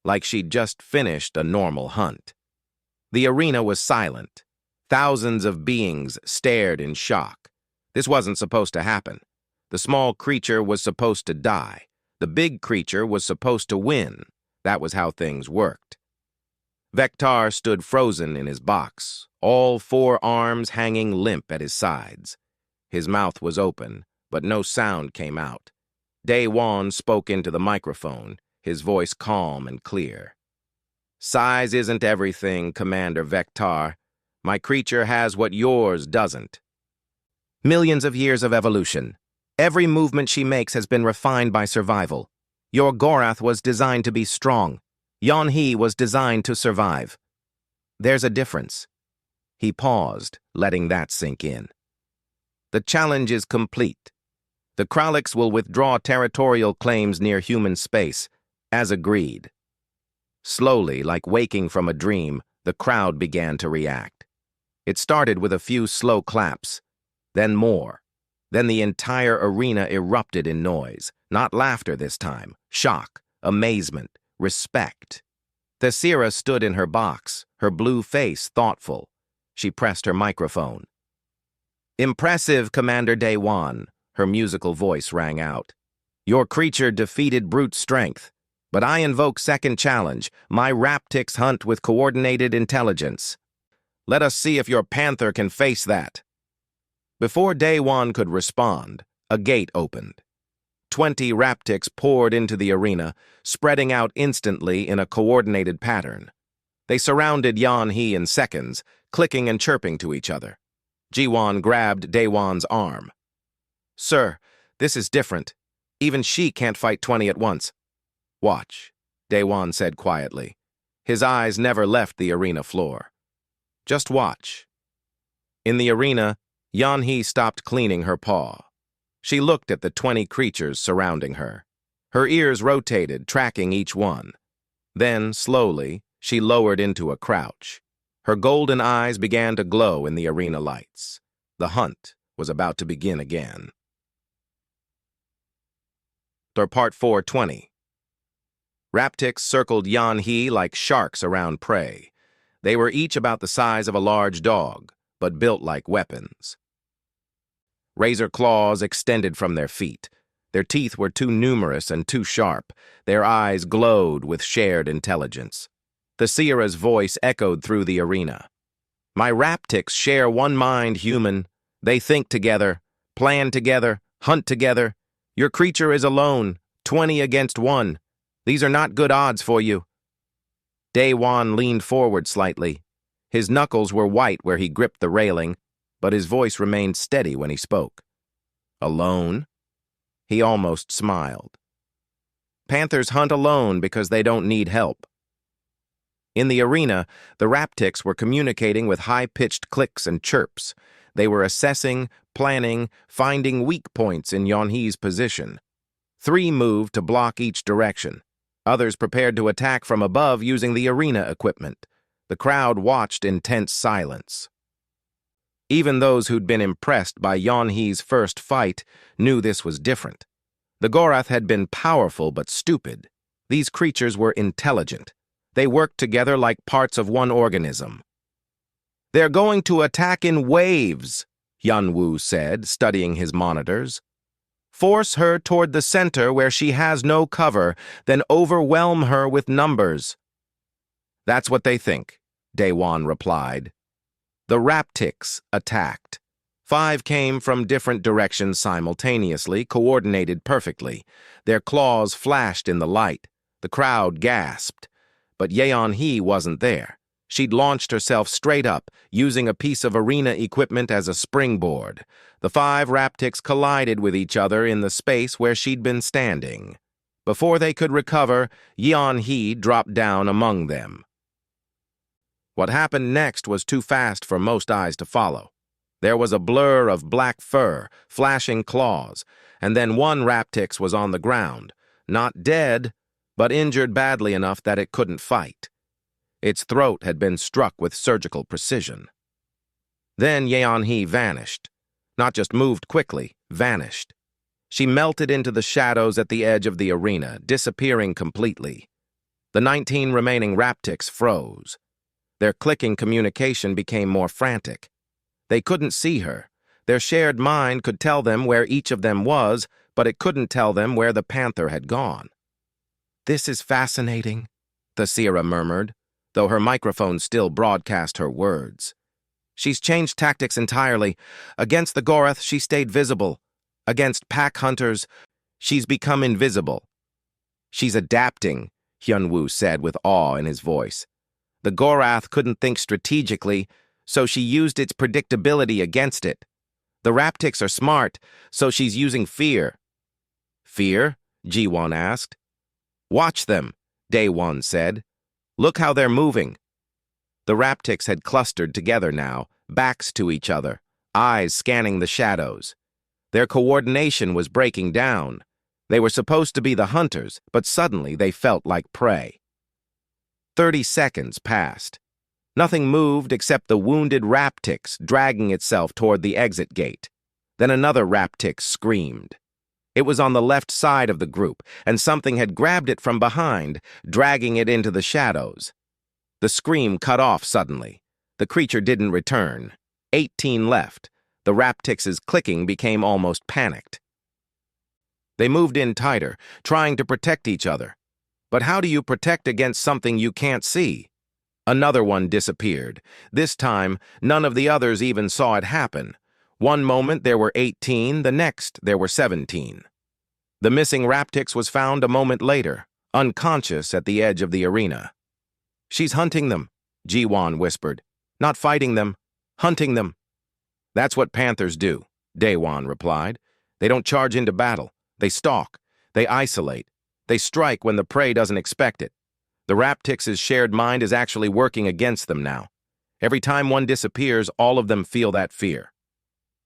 Like she'd just finished a normal hunt. The arena was silent. Thousands of beings stared in shock. This wasn't supposed to happen. The small creature was supposed to die. The big creature was supposed to win. That was how things worked. Vectar stood frozen in his box, all 4 arms hanging limp at his sides. His mouth was open, but no sound came out. Dae-won spoke into the microphone, his voice calm and clear. "Size isn't everything, Commander Vectar. My creature has what yours doesn't. Millions of years of evolution. Every movement she makes has been refined by survival. Your Gorath was designed to be strong. Yeon-hee was designed to survive. There's a difference." He paused, letting that sink in. "The challenge is complete. The Kraliks will withdraw territorial claims near human space, as agreed." Slowly, like waking from a dream, the crowd began to react. It started with a few slow claps, then more. Then the entire arena erupted in noise, not laughter this time, shock, amazement, respect. Thesira stood in her box, her blue face thoughtful. She pressed her microphone. "Impressive, Commander Day-Wan," her musical voice rang out. "Your creature defeated brute strength, but I invoke second challenge, my Raptix hunt with coordinated intelligence. Let us see if your Panther can face that." Before Day-Wan could respond, a gate opened. 20 Raptix poured into the arena, spreading out instantly in a coordinated pattern. They surrounded Yan-He in seconds, clicking and chirping to each other. Ji-Wan grabbed Day-Wan's arm. "Sir, this is different. Even she can't fight 20 at once." "Watch," Day-Wan said quietly. His eyes never left the arena floor. "Just watch." In the arena, Yan-He stopped cleaning her paw. She looked at the 20 creatures surrounding her. Her ears rotated, tracking each one. Then, slowly, she lowered into a crouch. Her golden eyes began to glow in the arena lights. The hunt was about to begin again. Part 420. Raptix circled Yan-He like sharks around prey. They were each about the size of a large dog, but built like weapons. Razor claws extended from their feet. Their teeth were too numerous and too sharp. Their eyes glowed with shared intelligence. Thesira's voice echoed through the arena. "My Raptix share one mind, human. They think together, plan together, hunt together. Your creature is alone, 20 against 1. These are not good odds for you." Day-Wan leaned forward slightly. His knuckles were white where he gripped the railing, but his voice remained steady when he spoke. "Alone?" He almost smiled. "Panthers hunt alone because they don't need help." In the arena, the Raptix were communicating with high-pitched clicks and chirps. They were assessing, planning, finding weak points in Yan-He's position. 3 moved to block each direction. Others prepared to attack from above using the arena equipment. The crowd watched in tense silence. Even those who'd been impressed by Yan-He's first fight knew this was different. The Gorath had been powerful but stupid. These creatures were intelligent. They worked together like parts of one organism. "They're going to attack in waves," Yan-Wu said, studying his monitors. "Force her toward the center where she has no cover, then overwhelm her with numbers." "That's what they think," Day-Wan replied. The Raptix attacked. 5 came from different directions simultaneously, coordinated perfectly. Their claws flashed in the light. The crowd gasped. But Yan-He wasn't there. She'd launched herself straight up, using a piece of arena equipment as a springboard. The 5 Raptix collided with each other in the space where she'd been standing. Before they could recover, Yan-He dropped down among them. What happened next was too fast for most eyes to follow. There was a blur of black fur, flashing claws, and then one Raptix was on the ground, not dead, but injured badly enough that it couldn't fight. Its throat had been struck with surgical precision. Then Yan-He vanished. Not just moved quickly, vanished. She melted into the shadows at the edge of the arena, disappearing completely. The 19 remaining Raptix froze. Their clicking communication became more frantic. They couldn't see her. Their shared mind could tell them where each of them was, but it couldn't tell them where the Panther had gone. "This is fascinating," Thesira murmured, though her microphone still broadcast her words. "She's changed tactics entirely. Against the Gorath, she stayed visible. Against pack hunters, she's become invisible." "She's adapting," Hyun-Woo said with awe in his voice. "The Gorath couldn't think strategically, so she used its predictability against it. The Raptix are smart, so she's using fear." "Fear?" Ji-Wan asked. "Watch them," Day-Wan said. "Look how they're moving." The Raptix had clustered together now, backs to each other, eyes scanning the shadows. Their coordination was breaking down. They were supposed to be the hunters, but suddenly they felt like prey. 30 seconds passed. Nothing moved except the wounded Raptix dragging itself toward the exit gate. Then another Raptix screamed. It was on the left side of the group, and something had grabbed it from behind, dragging it into the shadows. The scream cut off suddenly. The creature didn't return. 18 left. The Raptix's clicking became almost panicked. They moved in tighter, trying to protect each other. But how do you protect against something you can't see? Another one disappeared. This time, none of the others even saw it happen. One moment there were 18, the next there were 17. The missing Raptix was found a moment later, unconscious at the edge of the arena. "She's hunting them," Jiwan whispered. "Not fighting them, hunting them." "That's what panthers do," Daewon replied. "They don't charge into battle. They stalk. They isolate. They strike when the prey doesn't expect it. The Raptix's shared mind is actually working against them now. Every time one disappears, all of them feel that fear."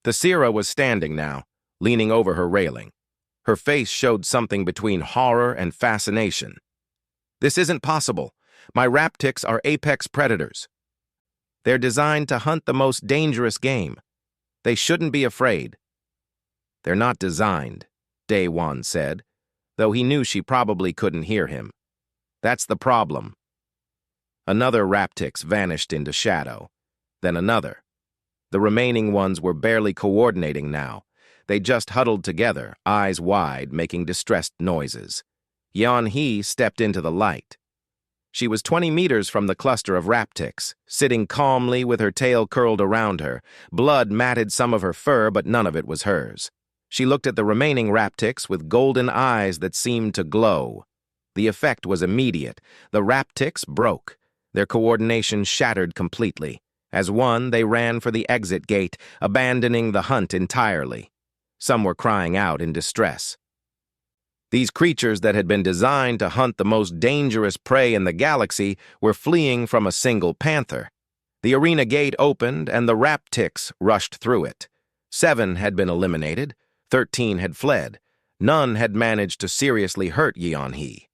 Thesira was standing now, leaning over her railing. Her face showed something between horror and fascination. "This isn't possible. My Raptix are apex predators. They're designed to hunt the most dangerous game. They shouldn't be afraid." "They're not designed," Daewon said, though he knew she probably couldn't hear him. "That's the problem." Another Raptix vanished into shadow. Then another. The remaining ones were barely coordinating now. They just huddled together, eyes wide, making distressed noises. Yeon-hee stepped into the light. She was 20 meters from the cluster of Raptix, sitting calmly with her tail curled around her. Blood matted some of her fur, but none of it was hers. She looked at the remaining Raptix with golden eyes that seemed to glow. The effect was immediate. The Raptix broke. Their coordination shattered completely. As one, they ran for the exit gate, abandoning the hunt entirely. Some were crying out in distress. These creatures that had been designed to hunt the most dangerous prey in the galaxy were fleeing from a single panther. The arena gate opened, and the Raptix rushed through it. 7 had been eliminated. 13 had fled. None had managed to seriously hurt Yeon-hee.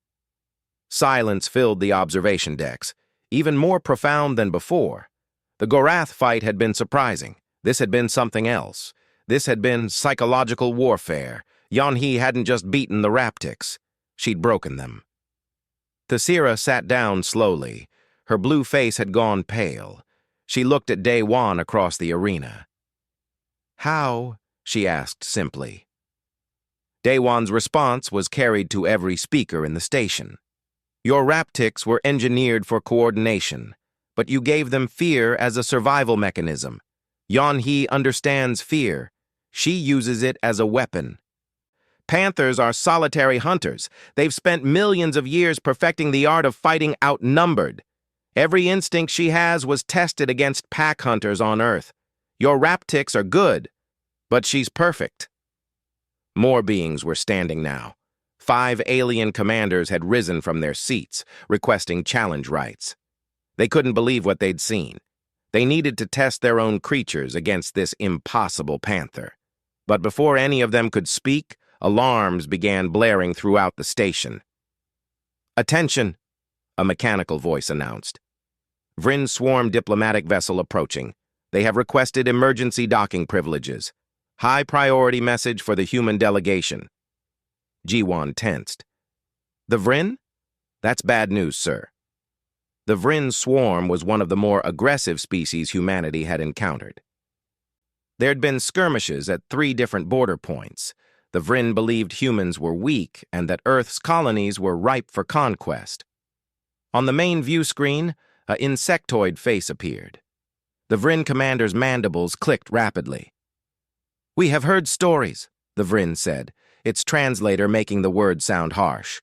Silence filled the observation decks, even more profound than before. The Gorath fight had been surprising. This had been something else. This had been psychological warfare. Yeon-hee hadn't just beaten the Raptix. She'd broken them. Thesira sat down slowly. Her blue face had gone pale. She looked at Daewon across the arena. "How?" she asked simply. Daewon's response was carried to every speaker in the station. "Your Raptix were engineered for coordination, but you gave them fear as a survival mechanism. Yeon-hee understands fear. She uses it as a weapon. Panthers are solitary hunters. They've spent millions of years perfecting the art of fighting outnumbered. Every instinct she has was tested against pack hunters on Earth. Your Raptix are good, but she's perfect." More beings were standing now. 5 alien commanders had risen from their seats, requesting challenge rights. They couldn't believe what they'd seen. They needed to test their own creatures against this impossible panther. But before any of them could speak, alarms began blaring throughout the station. "Attention," a mechanical voice announced. "Vryn swarm diplomatic vessel approaching. They have requested emergency docking privileges. High priority message for the human delegation." Jiwan tensed. "The Vryn? That's bad news, sir." The Vryn swarm was one of the more aggressive species humanity had encountered. There'd been skirmishes at 3 different border points. The Vryn believed humans were weak and that Earth's colonies were ripe for conquest. On the main view screen, an insectoid face appeared. The Vryn commander's mandibles clicked rapidly. "We have heard stories," the Vryn said, its translator making the word sound harsh.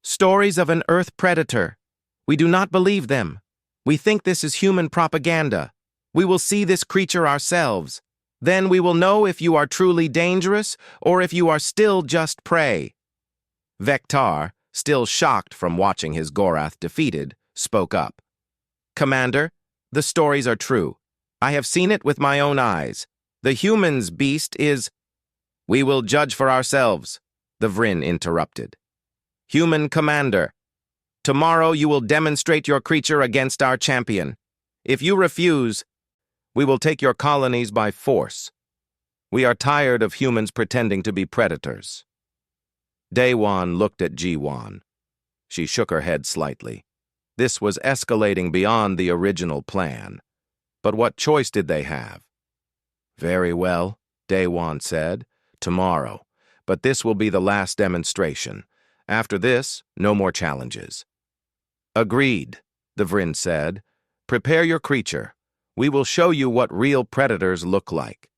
"Stories of an Earth predator. We do not believe them. We think this is human propaganda. We will see this creature ourselves. Then we will know if you are truly dangerous or if you are still just prey." Vectar, still shocked from watching his Gorath defeated, spoke up. "Commander, the stories are true. I have seen it with my own eyes. The human's beast is—" "We will judge for ourselves," the Vryn interrupted. "Human commander, tomorrow you will demonstrate your creature against our champion. If you refuse, we will take your colonies by force. We are tired of humans pretending to be predators." Daewon looked at Ji-won. She shook her head slightly. This was escalating beyond the original plan. But what choice did they have? Very well, Daewon said. Tomorrow. But this will be the last demonstration. After this, no more challenges. Agreed, the Vryn said. Prepare your creature. We will show you what real predators look like.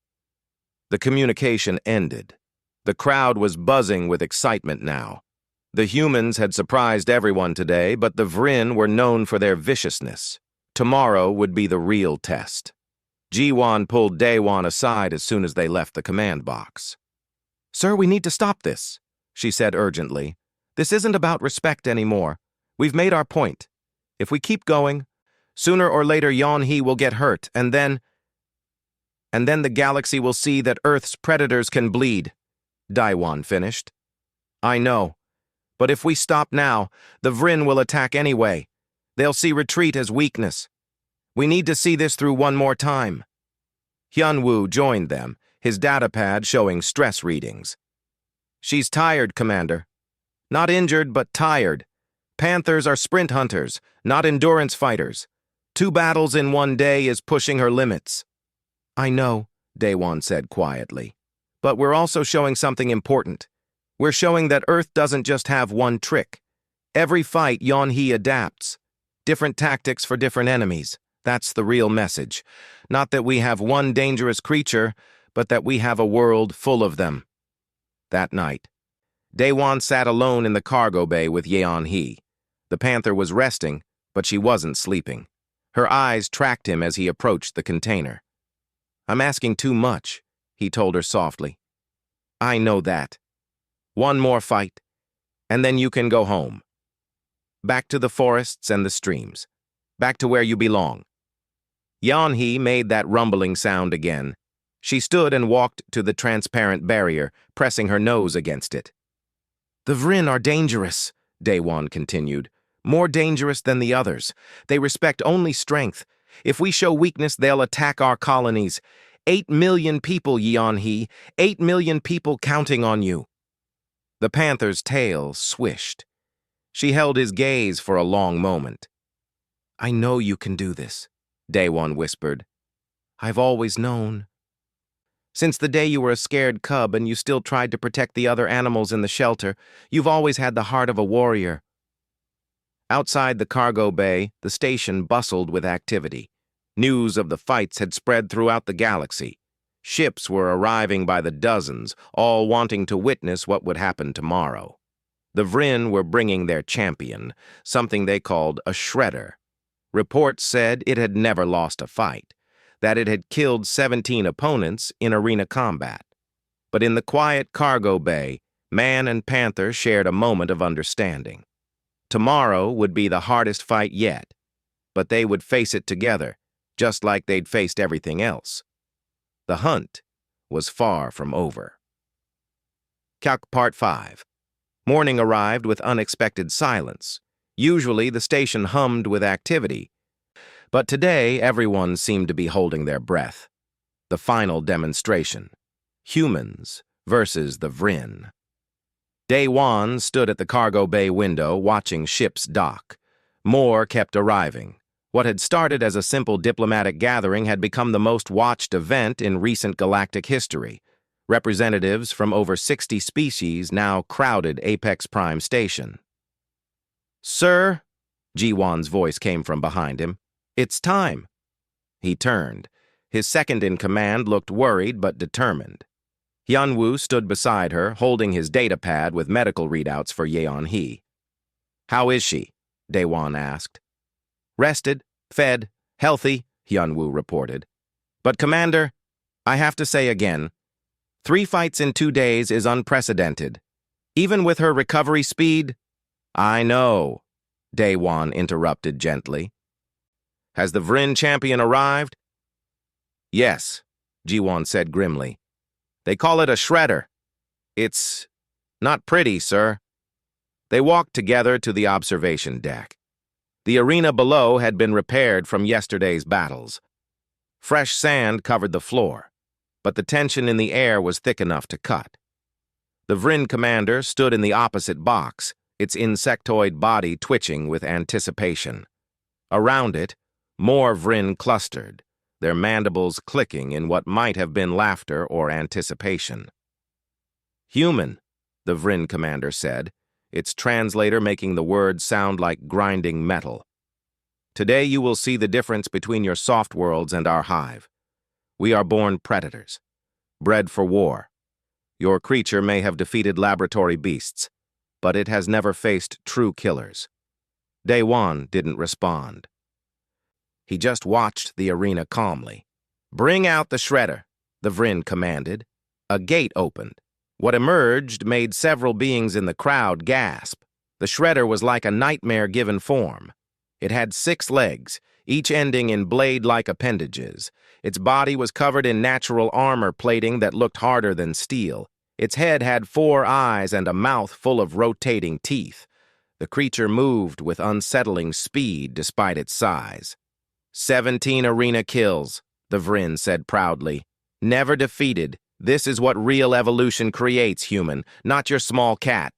The communication ended. The crowd was buzzing with excitement now. The humans had surprised everyone today, but the Vryn were known for their viciousness. Tomorrow would be the real test. Ji-won pulled Daewon aside as soon as they left the command box. Sir, we need to stop this, she said urgently. This isn't about respect anymore. We've made our point. If we keep going, sooner or later Yeon-hee will get hurt, and then the galaxy will see that Earth's predators can bleed, Daewon finished. I know. But if we stop now, the Vryn will attack anyway. They'll see retreat as weakness. We need to see this through one more time. Hyun-woo joined them, his datapad showing stress readings. She's tired, Commander. Not injured, but tired. Panthers are sprint hunters, not endurance fighters. 2 battles in one day is pushing her limits. I know, Daewon said quietly. But we're also showing something important. We're showing that Earth doesn't just have one trick. Every fight, Yeon-hee adapts. Different tactics for different enemies. That's the real message. Not that we have one dangerous creature, but that we have a world full of them. That night, Daewon sat alone in the cargo bay with Yeon-hee. The Panther was resting, but she wasn't sleeping. Her eyes tracked him as he approached the container. I'm asking too much, he told her softly. I know that. One more fight, and then you can go home. Back to the forests and the streams. Back to where you belong. Yeon-hee made that rumbling sound again. She stood and walked to the transparent barrier, pressing her nose against it. The Vryn are dangerous, Daewon continued. More dangerous than the others. They respect only strength. If we show weakness, they'll attack our colonies. 8 million people, Yeon-hee. 8 million people counting on you. The Panther's tail swished. She held his gaze for a long moment. I know you can do this, Daewon whispered. I've always known. Since the day you were a scared cub and you still tried to protect the other animals in the shelter, you've always had the heart of a warrior. Outside the cargo bay, the station bustled with activity. News of the fights had spread throughout the galaxy. Ships were arriving by the dozens, all wanting to witness what would happen tomorrow. The Vryn were bringing their champion, something they called a shredder. Reports said it had never lost a fight, that it had killed 17 opponents in arena combat. But in the quiet cargo bay, Man and Panther shared a moment of understanding. Tomorrow would be the hardest fight yet, but they would face it together, just like they'd faced everything else. The hunt was far from over. Calc Part 5. Morning arrived with unexpected silence. Usually the station hummed with activity, but today everyone seemed to be holding their breath. The final demonstration. Humans versus the Vryn. Daewon stood at the cargo bay window watching ships dock. More kept arriving. What had started as a simple diplomatic gathering had become the most watched event in recent galactic history. Representatives from over 60 species now crowded Apex Prime Station. Sir, Ji-won's voice came from behind him. It's time. He turned. His second-in-command looked worried but determined. Hyun-woo stood beside her, holding his datapad with medical readouts for Yeon-hee. How is she? Daewon asked. Rested, fed, healthy, Hyun-woo reported. But, Commander, I have to say again, 3 fights in 2 days is unprecedented. Even with her recovery speed... I know, Daewon interrupted gently. Has the Vryn champion arrived? Yes, Ji-won said grimly. They call it a shredder. It's not pretty, sir. They walked together to the observation deck. The arena below had been repaired from yesterday's battles. Fresh sand covered the floor, but the tension in the air was thick enough to cut. The Vryn commander stood in the opposite box, its insectoid body twitching with anticipation. Around it, more Vryn clustered, their mandibles clicking in what might have been laughter or anticipation. "Human," the Vryn commander said, its translator making the words sound like grinding metal. "Today you will see the difference between your soft worlds and our hive. We are born predators, bred for war. Your creature may have defeated laboratory beasts, but it has never faced true killers." Daewon didn't respond. He just watched the arena calmly. "Bring out the shredder," the Vryn commanded. A gate opened. What emerged made several beings in the crowd gasp. The shredder was like a nightmare given form. It had 6 legs, each ending in blade-like appendages. Its body was covered in natural armor plating that looked harder than steel. Its head had 4 eyes and a mouth full of rotating teeth. The creature moved with unsettling speed despite its size. 17 arena kills, the Vryn said proudly. "Never defeated. This is what real evolution creates, human, not your small cat."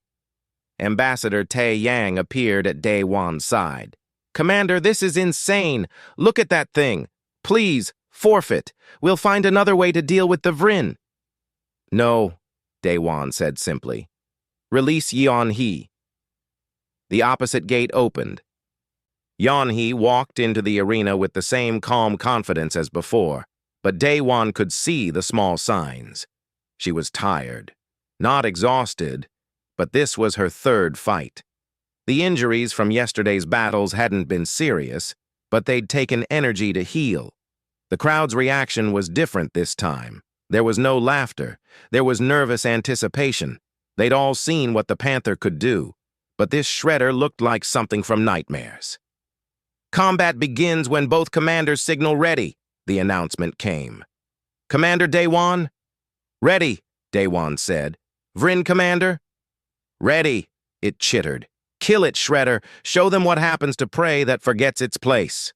Ambassador Tae Yang appeared at Daewon's side. "Commander, this is insane. Look at that thing. Please, forfeit. We'll find another way to deal with the Vryn." "No," Daewon said simply. "Release Yeon-hee." The opposite gate opened. Yeon-hee walked into the arena with the same calm confidence as before, but Daewon could see the small signs. She was tired. Not exhausted, but this was her 3rd fight. The injuries from yesterday's battles hadn't been serious, but they'd taken energy to heal. The crowd's reaction was different this time. There was no laughter. There was nervous anticipation. They'd all seen what the Panther could do, but this shredder looked like something from nightmares. "Combat begins when both commanders signal ready," the announcement came. "Commander Daewon?" "Ready," Daewon said. "Vryn commander?" "Ready," it chittered. "Kill it, shredder. Show them what happens to prey that forgets its place."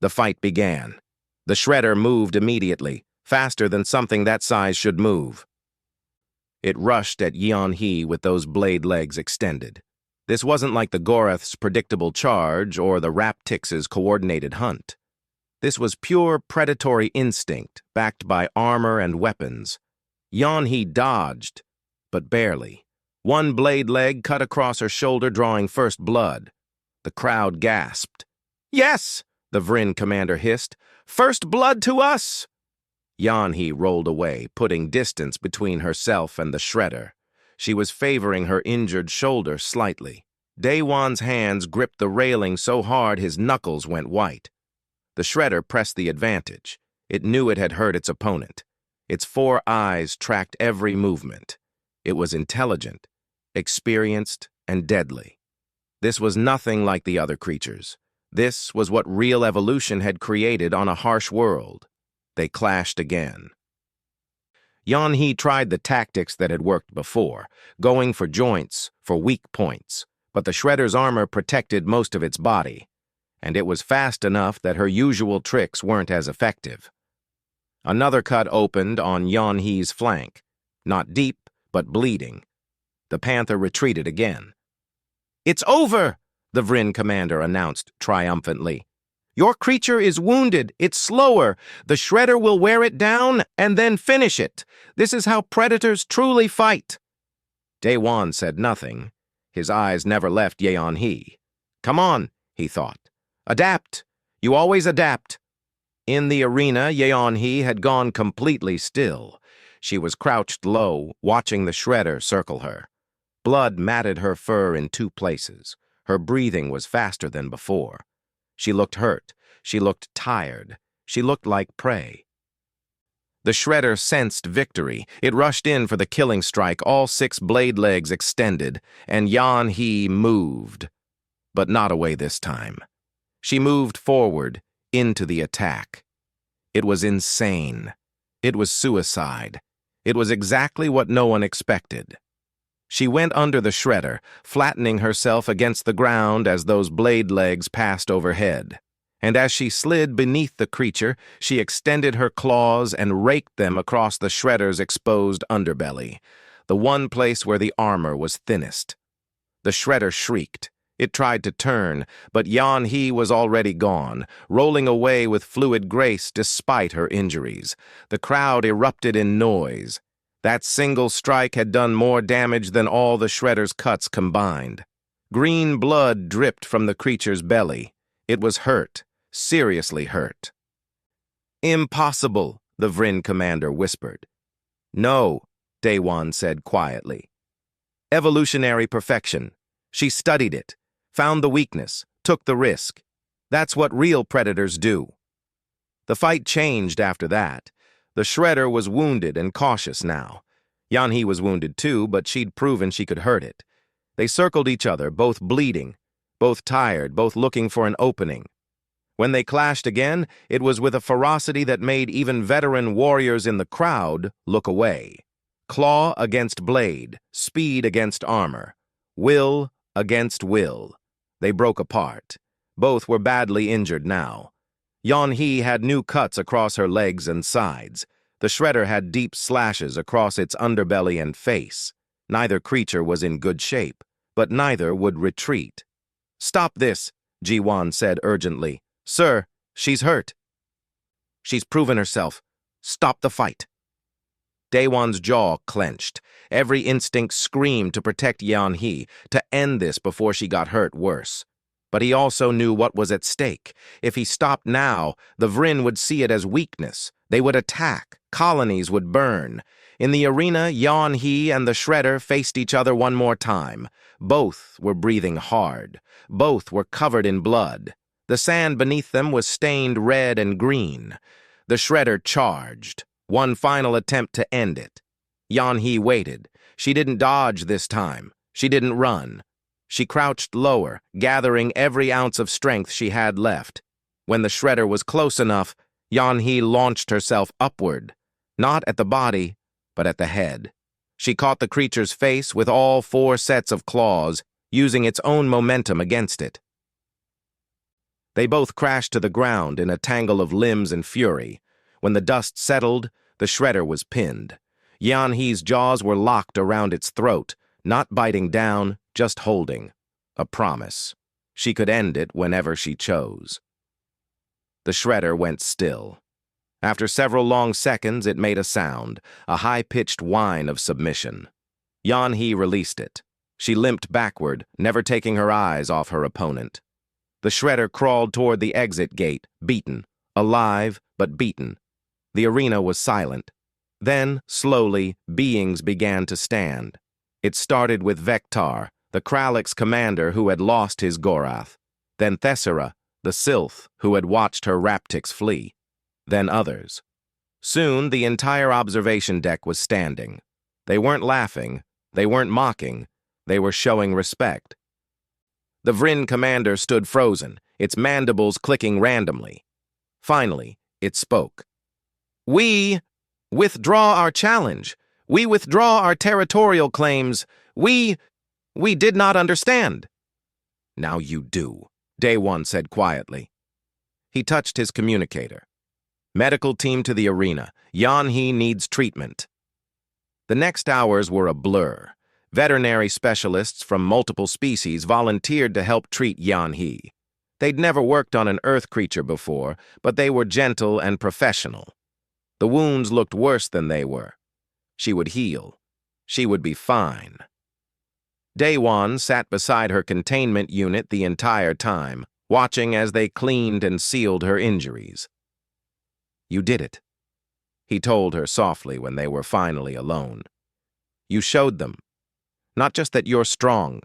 The fight began. The shredder moved immediately, faster than something that size should move. It rushed at Yeon-hee with those blade legs extended. This wasn't like the Gorath's predictable charge or the Raptix's coordinated hunt. This was pure predatory instinct, backed by armor and weapons. Yeon-hee dodged, but barely. One blade leg cut across her shoulder, drawing first blood. The crowd gasped. "Yes!" the Vryn commander hissed. "First blood to us!" Yeon-hee rolled away, putting distance between herself and the shredder. She was favoring her injured shoulder slightly. Daewon's hands gripped the railing so hard his knuckles went white. The shredder pressed the advantage. It knew it had hurt its opponent. Its 4 eyes tracked every movement. It was intelligent, experienced, and deadly. This was nothing like the other creatures. This was what real evolution had created on a harsh world. They clashed again. Yeon-hee tried the tactics that had worked before, going for joints, for weak points, but the shredder's armor protected most of its body, and it was fast enough that her usual tricks weren't as effective. Another cut opened on Yeon-hee's flank, not deep, but bleeding. The Panther retreated again. "It's over!" the Vryn commander announced triumphantly. "Your creature is wounded. It's slower. The shredder will wear it down and then finish it. This is how predators truly fight." Daewon said nothing. His eyes never left Yeon-hee. "Come on," he thought. "Adapt. You always adapt." In the arena, Yeon-hee had gone completely still. She was crouched low, watching the shredder circle her. Blood matted her fur in 2 places. Her breathing was faster than before. She looked hurt. She looked tired. She looked like prey. The shredder sensed victory. It rushed in for the killing strike, all 6 blade legs extended, and Yeon-hee moved. But not away this time. She moved forward, into the attack. It was insane. It was suicide. It was exactly what no one expected. She went under the shredder, flattening herself against the ground as those blade legs passed overhead. And as she slid beneath the creature, she extended her claws and raked them across the shredder's exposed underbelly. the one place where the armor was thinnest. The shredder shrieked. It tried to turn, but Yan-He was already gone, rolling away with fluid grace despite her injuries. The crowd erupted in noise. That single strike had done more damage than all the shredder's cuts combined. Green blood dripped from the creature's belly. It was hurt, seriously hurt. "Impossible," the Vryn commander whispered. "No," Daewon said quietly. "Evolutionary perfection. She studied it, found the weakness, took the risk. That's what real predators do." The fight changed after that. The shredder was wounded and cautious now. Yan-He was wounded too, but she'd proven she could hurt it. They circled each other, both bleeding, both tired, both looking for an opening. When they clashed again, it was with a ferocity that made even veteran warriors in the crowd look away. Claw against blade, speed against armor, will against will. They broke apart. Both were badly injured now. Yan-He had new cuts across her legs and sides. The shredder had deep slashes across its underbelly and face. Neither creature was in good shape, but neither would retreat. "Stop this," Ji-Wan said urgently. "Sir, she's hurt." "She's proven herself. Stop the fight." Daewon's jaw clenched. Every instinct screamed to protect Yan-He, to end this before she got hurt worse. But he also knew what was at stake. If he stopped now, the Vryn would see it as weakness. They would attack. Colonies would burn. In the arena, Yan-He and the shredder faced each other one more time. Both were breathing hard. Both were covered in blood. The sand beneath them was stained red and green. The shredder charged. One final attempt to end it. Yan-He waited. She didn't dodge this time. She didn't run. She crouched lower, gathering every ounce of strength she had left. When the shredder was close enough, Yan-He launched herself upward. Not at the body, but at the head. She caught the creature's face with all 4 sets of claws, using its own momentum against it. They both crashed to the ground in a tangle of limbs and fury. When the dust settled, the shredder was pinned. Yan-He's jaws were locked around its throat, not biting down, just holding. A promise. She could end it whenever she chose. The shredder went still. After several long seconds, it made a sound, a high-pitched whine of submission. Yan-He released it. She limped backward, never taking her eyes off her opponent. The shredder crawled toward the exit gate, beaten, alive but beaten. The arena was silent. Then, slowly, beings began to stand. It started with Vectar, the Krallick's commander who had lost his Gorath. Then Thessera, the Sylph who had watched her Raptix flee. Then others. Soon, the entire observation deck was standing. They weren't laughing. They weren't mocking. They were showing respect. The Vryn commander stood frozen, its mandibles clicking randomly. Finally, it spoke. "We withdraw our challenge. We withdraw our territorial claims. We did not understand." "Now you do," Daewon said quietly. He touched his communicator. "Medical team to the arena. Yan-He needs treatment." The next hours were a blur. Veterinary specialists from multiple species volunteered to help treat Yan-He. They'd never worked on an Earth creature before, but they were gentle and professional. The wounds looked worse than they were. She would heal. She would be fine. Daewon sat beside her containment unit the entire time, watching as they cleaned and sealed her injuries. "You did it," he told her softly when they were finally alone. "You showed them. Not just that you're strong,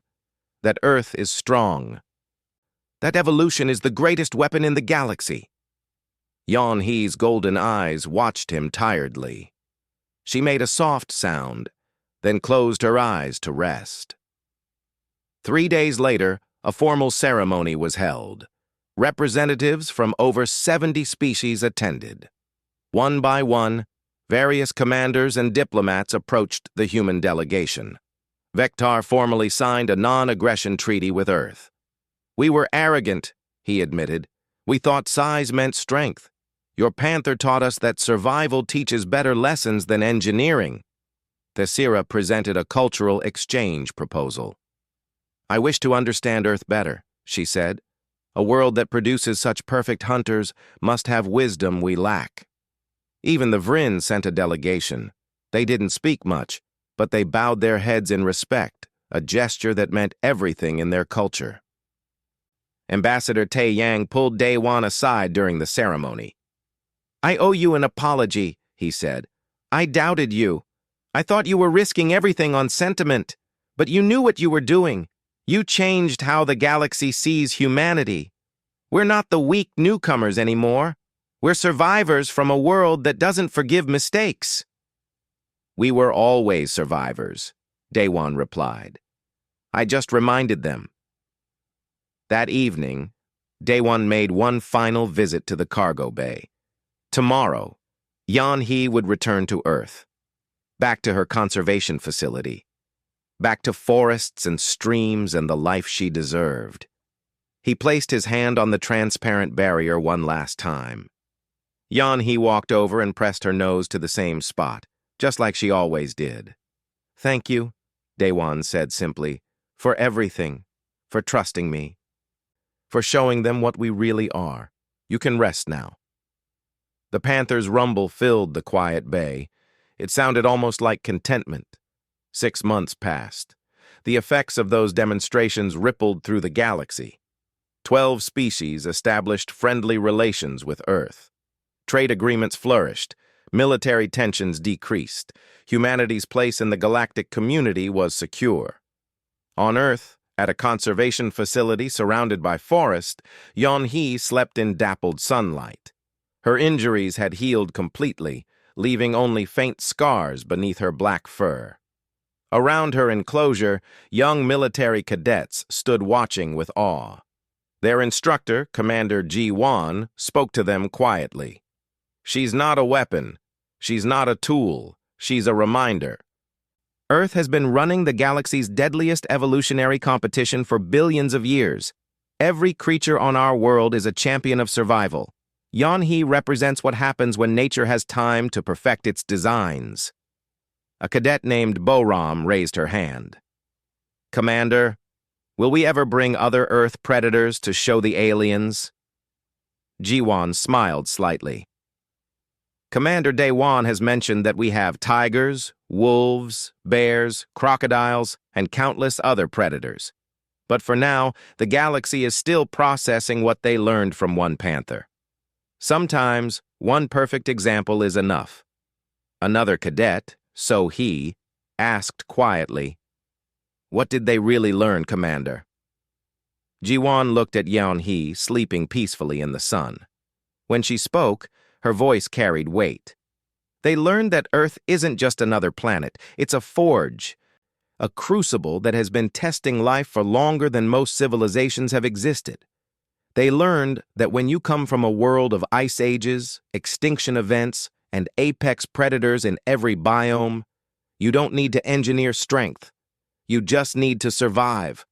that Earth is strong. That evolution is the greatest weapon in the galaxy." Yan-He's golden eyes watched him tiredly. She made a soft sound, then closed her eyes to rest. 3 days later, a formal ceremony was held. Representatives from over 70 species attended. One by one, various commanders and diplomats approached the human delegation. Vectar formally signed a non-aggression treaty with Earth. "We were arrogant," he admitted. "We thought size meant strength. Your Panther taught us that survival teaches better lessons than engineering." Thesira presented a cultural exchange proposal. "I wish to understand Earth better," she said. "A world that produces such perfect hunters must have wisdom we lack." Even the Vryn sent a delegation. They didn't speak much, but they bowed their heads in respect, a gesture that meant everything in their culture. Ambassador Tae Yang pulled Daewon aside during the ceremony. "I owe you an apology," he said. "I doubted you. I thought you were risking everything on sentiment, but you knew what you were doing. You changed how the galaxy sees humanity. We're not the weak newcomers anymore. We're survivors from a world that doesn't forgive mistakes." "We were always survivors," Daewon replied. "I just reminded them." That evening, Daewon made one final visit to the cargo bay. Tomorrow, Yeon-hee would return to Earth, back to her conservation facility, back to forests and streams and the life she deserved. He placed his hand on the transparent barrier one last time. Yeon-hee walked over and pressed her nose to the same spot, just like she always did. "Thank you," Daewon said simply, "for everything, for trusting me, for showing them what we really are. You can rest now." The Panther's rumble filled the quiet bay. It sounded almost like contentment. 6 months passed. The effects of those demonstrations rippled through the galaxy. 12 species established friendly relations with Earth. Trade agreements flourished. Military tensions decreased. Humanity's place in the galactic community was secure. On Earth, at a conservation facility surrounded by forest, Yeon-hee slept in dappled sunlight. Her injuries had healed completely, leaving only faint scars beneath her black fur. Around her enclosure, young military cadets stood watching with awe. Their instructor, Commander Ji-won, spoke to them quietly. "She's not a weapon. She's not a tool. She's a reminder. Earth has been running the galaxy's deadliest evolutionary competition for billions of years. Every creature on our world is a champion of survival. Yeon-hee represents what happens when nature has time to perfect its designs." A cadet named Boram raised her hand. "Commander, will we ever bring other Earth predators to show the aliens?" Ji-won smiled slightly. "Commander Daewon has mentioned that we have tigers, wolves, bears, crocodiles, and countless other predators. But for now, the galaxy is still processing what they learned from one panther. Sometimes, one perfect example is enough." Another cadet, So-hee, asked quietly, "What did they really learn, Commander?" Ji-won looked at Yeon-hee, sleeping peacefully in the sun. When she spoke, her voice carried weight. "They learned that Earth isn't just another planet. It's a forge, a crucible that has been testing life for longer than most civilizations have existed. They learned that when you come from a world of ice ages, extinction events, and apex predators in every biome, you don't need to engineer strength. You just need to survive."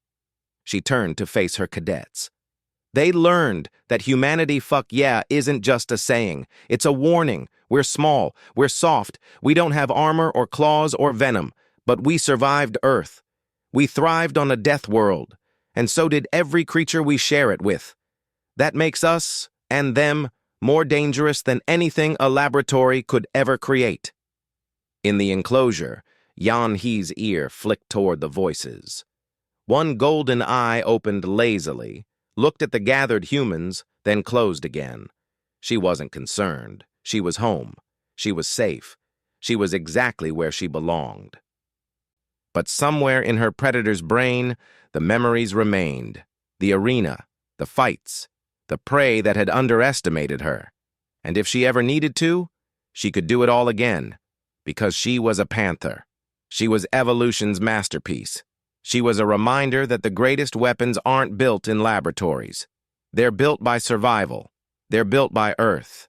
She turned to face her cadets. "They learned that humanity fuck yeah isn't just a saying. It's a warning. We're small. We're soft. We don't have armor or claws or venom. But we survived Earth. We thrived on a death world. And so did every creature we share it with. That makes us, and them, more dangerous than anything a laboratory could ever create." In the enclosure, Yeon-hee's ear flicked toward the voices. One golden eye opened lazily, looked at the gathered humans, then closed again. She wasn't concerned. She was home. She was safe. She was exactly where she belonged. But somewhere in her predator's brain, the memories remained. The arena, the fights, the prey that had underestimated her. And if she ever needed to, she could do it all again, because she was a panther. She was evolution's masterpiece. She was a reminder that the greatest weapons aren't built in laboratories. They're built by survival. They're built by Earth.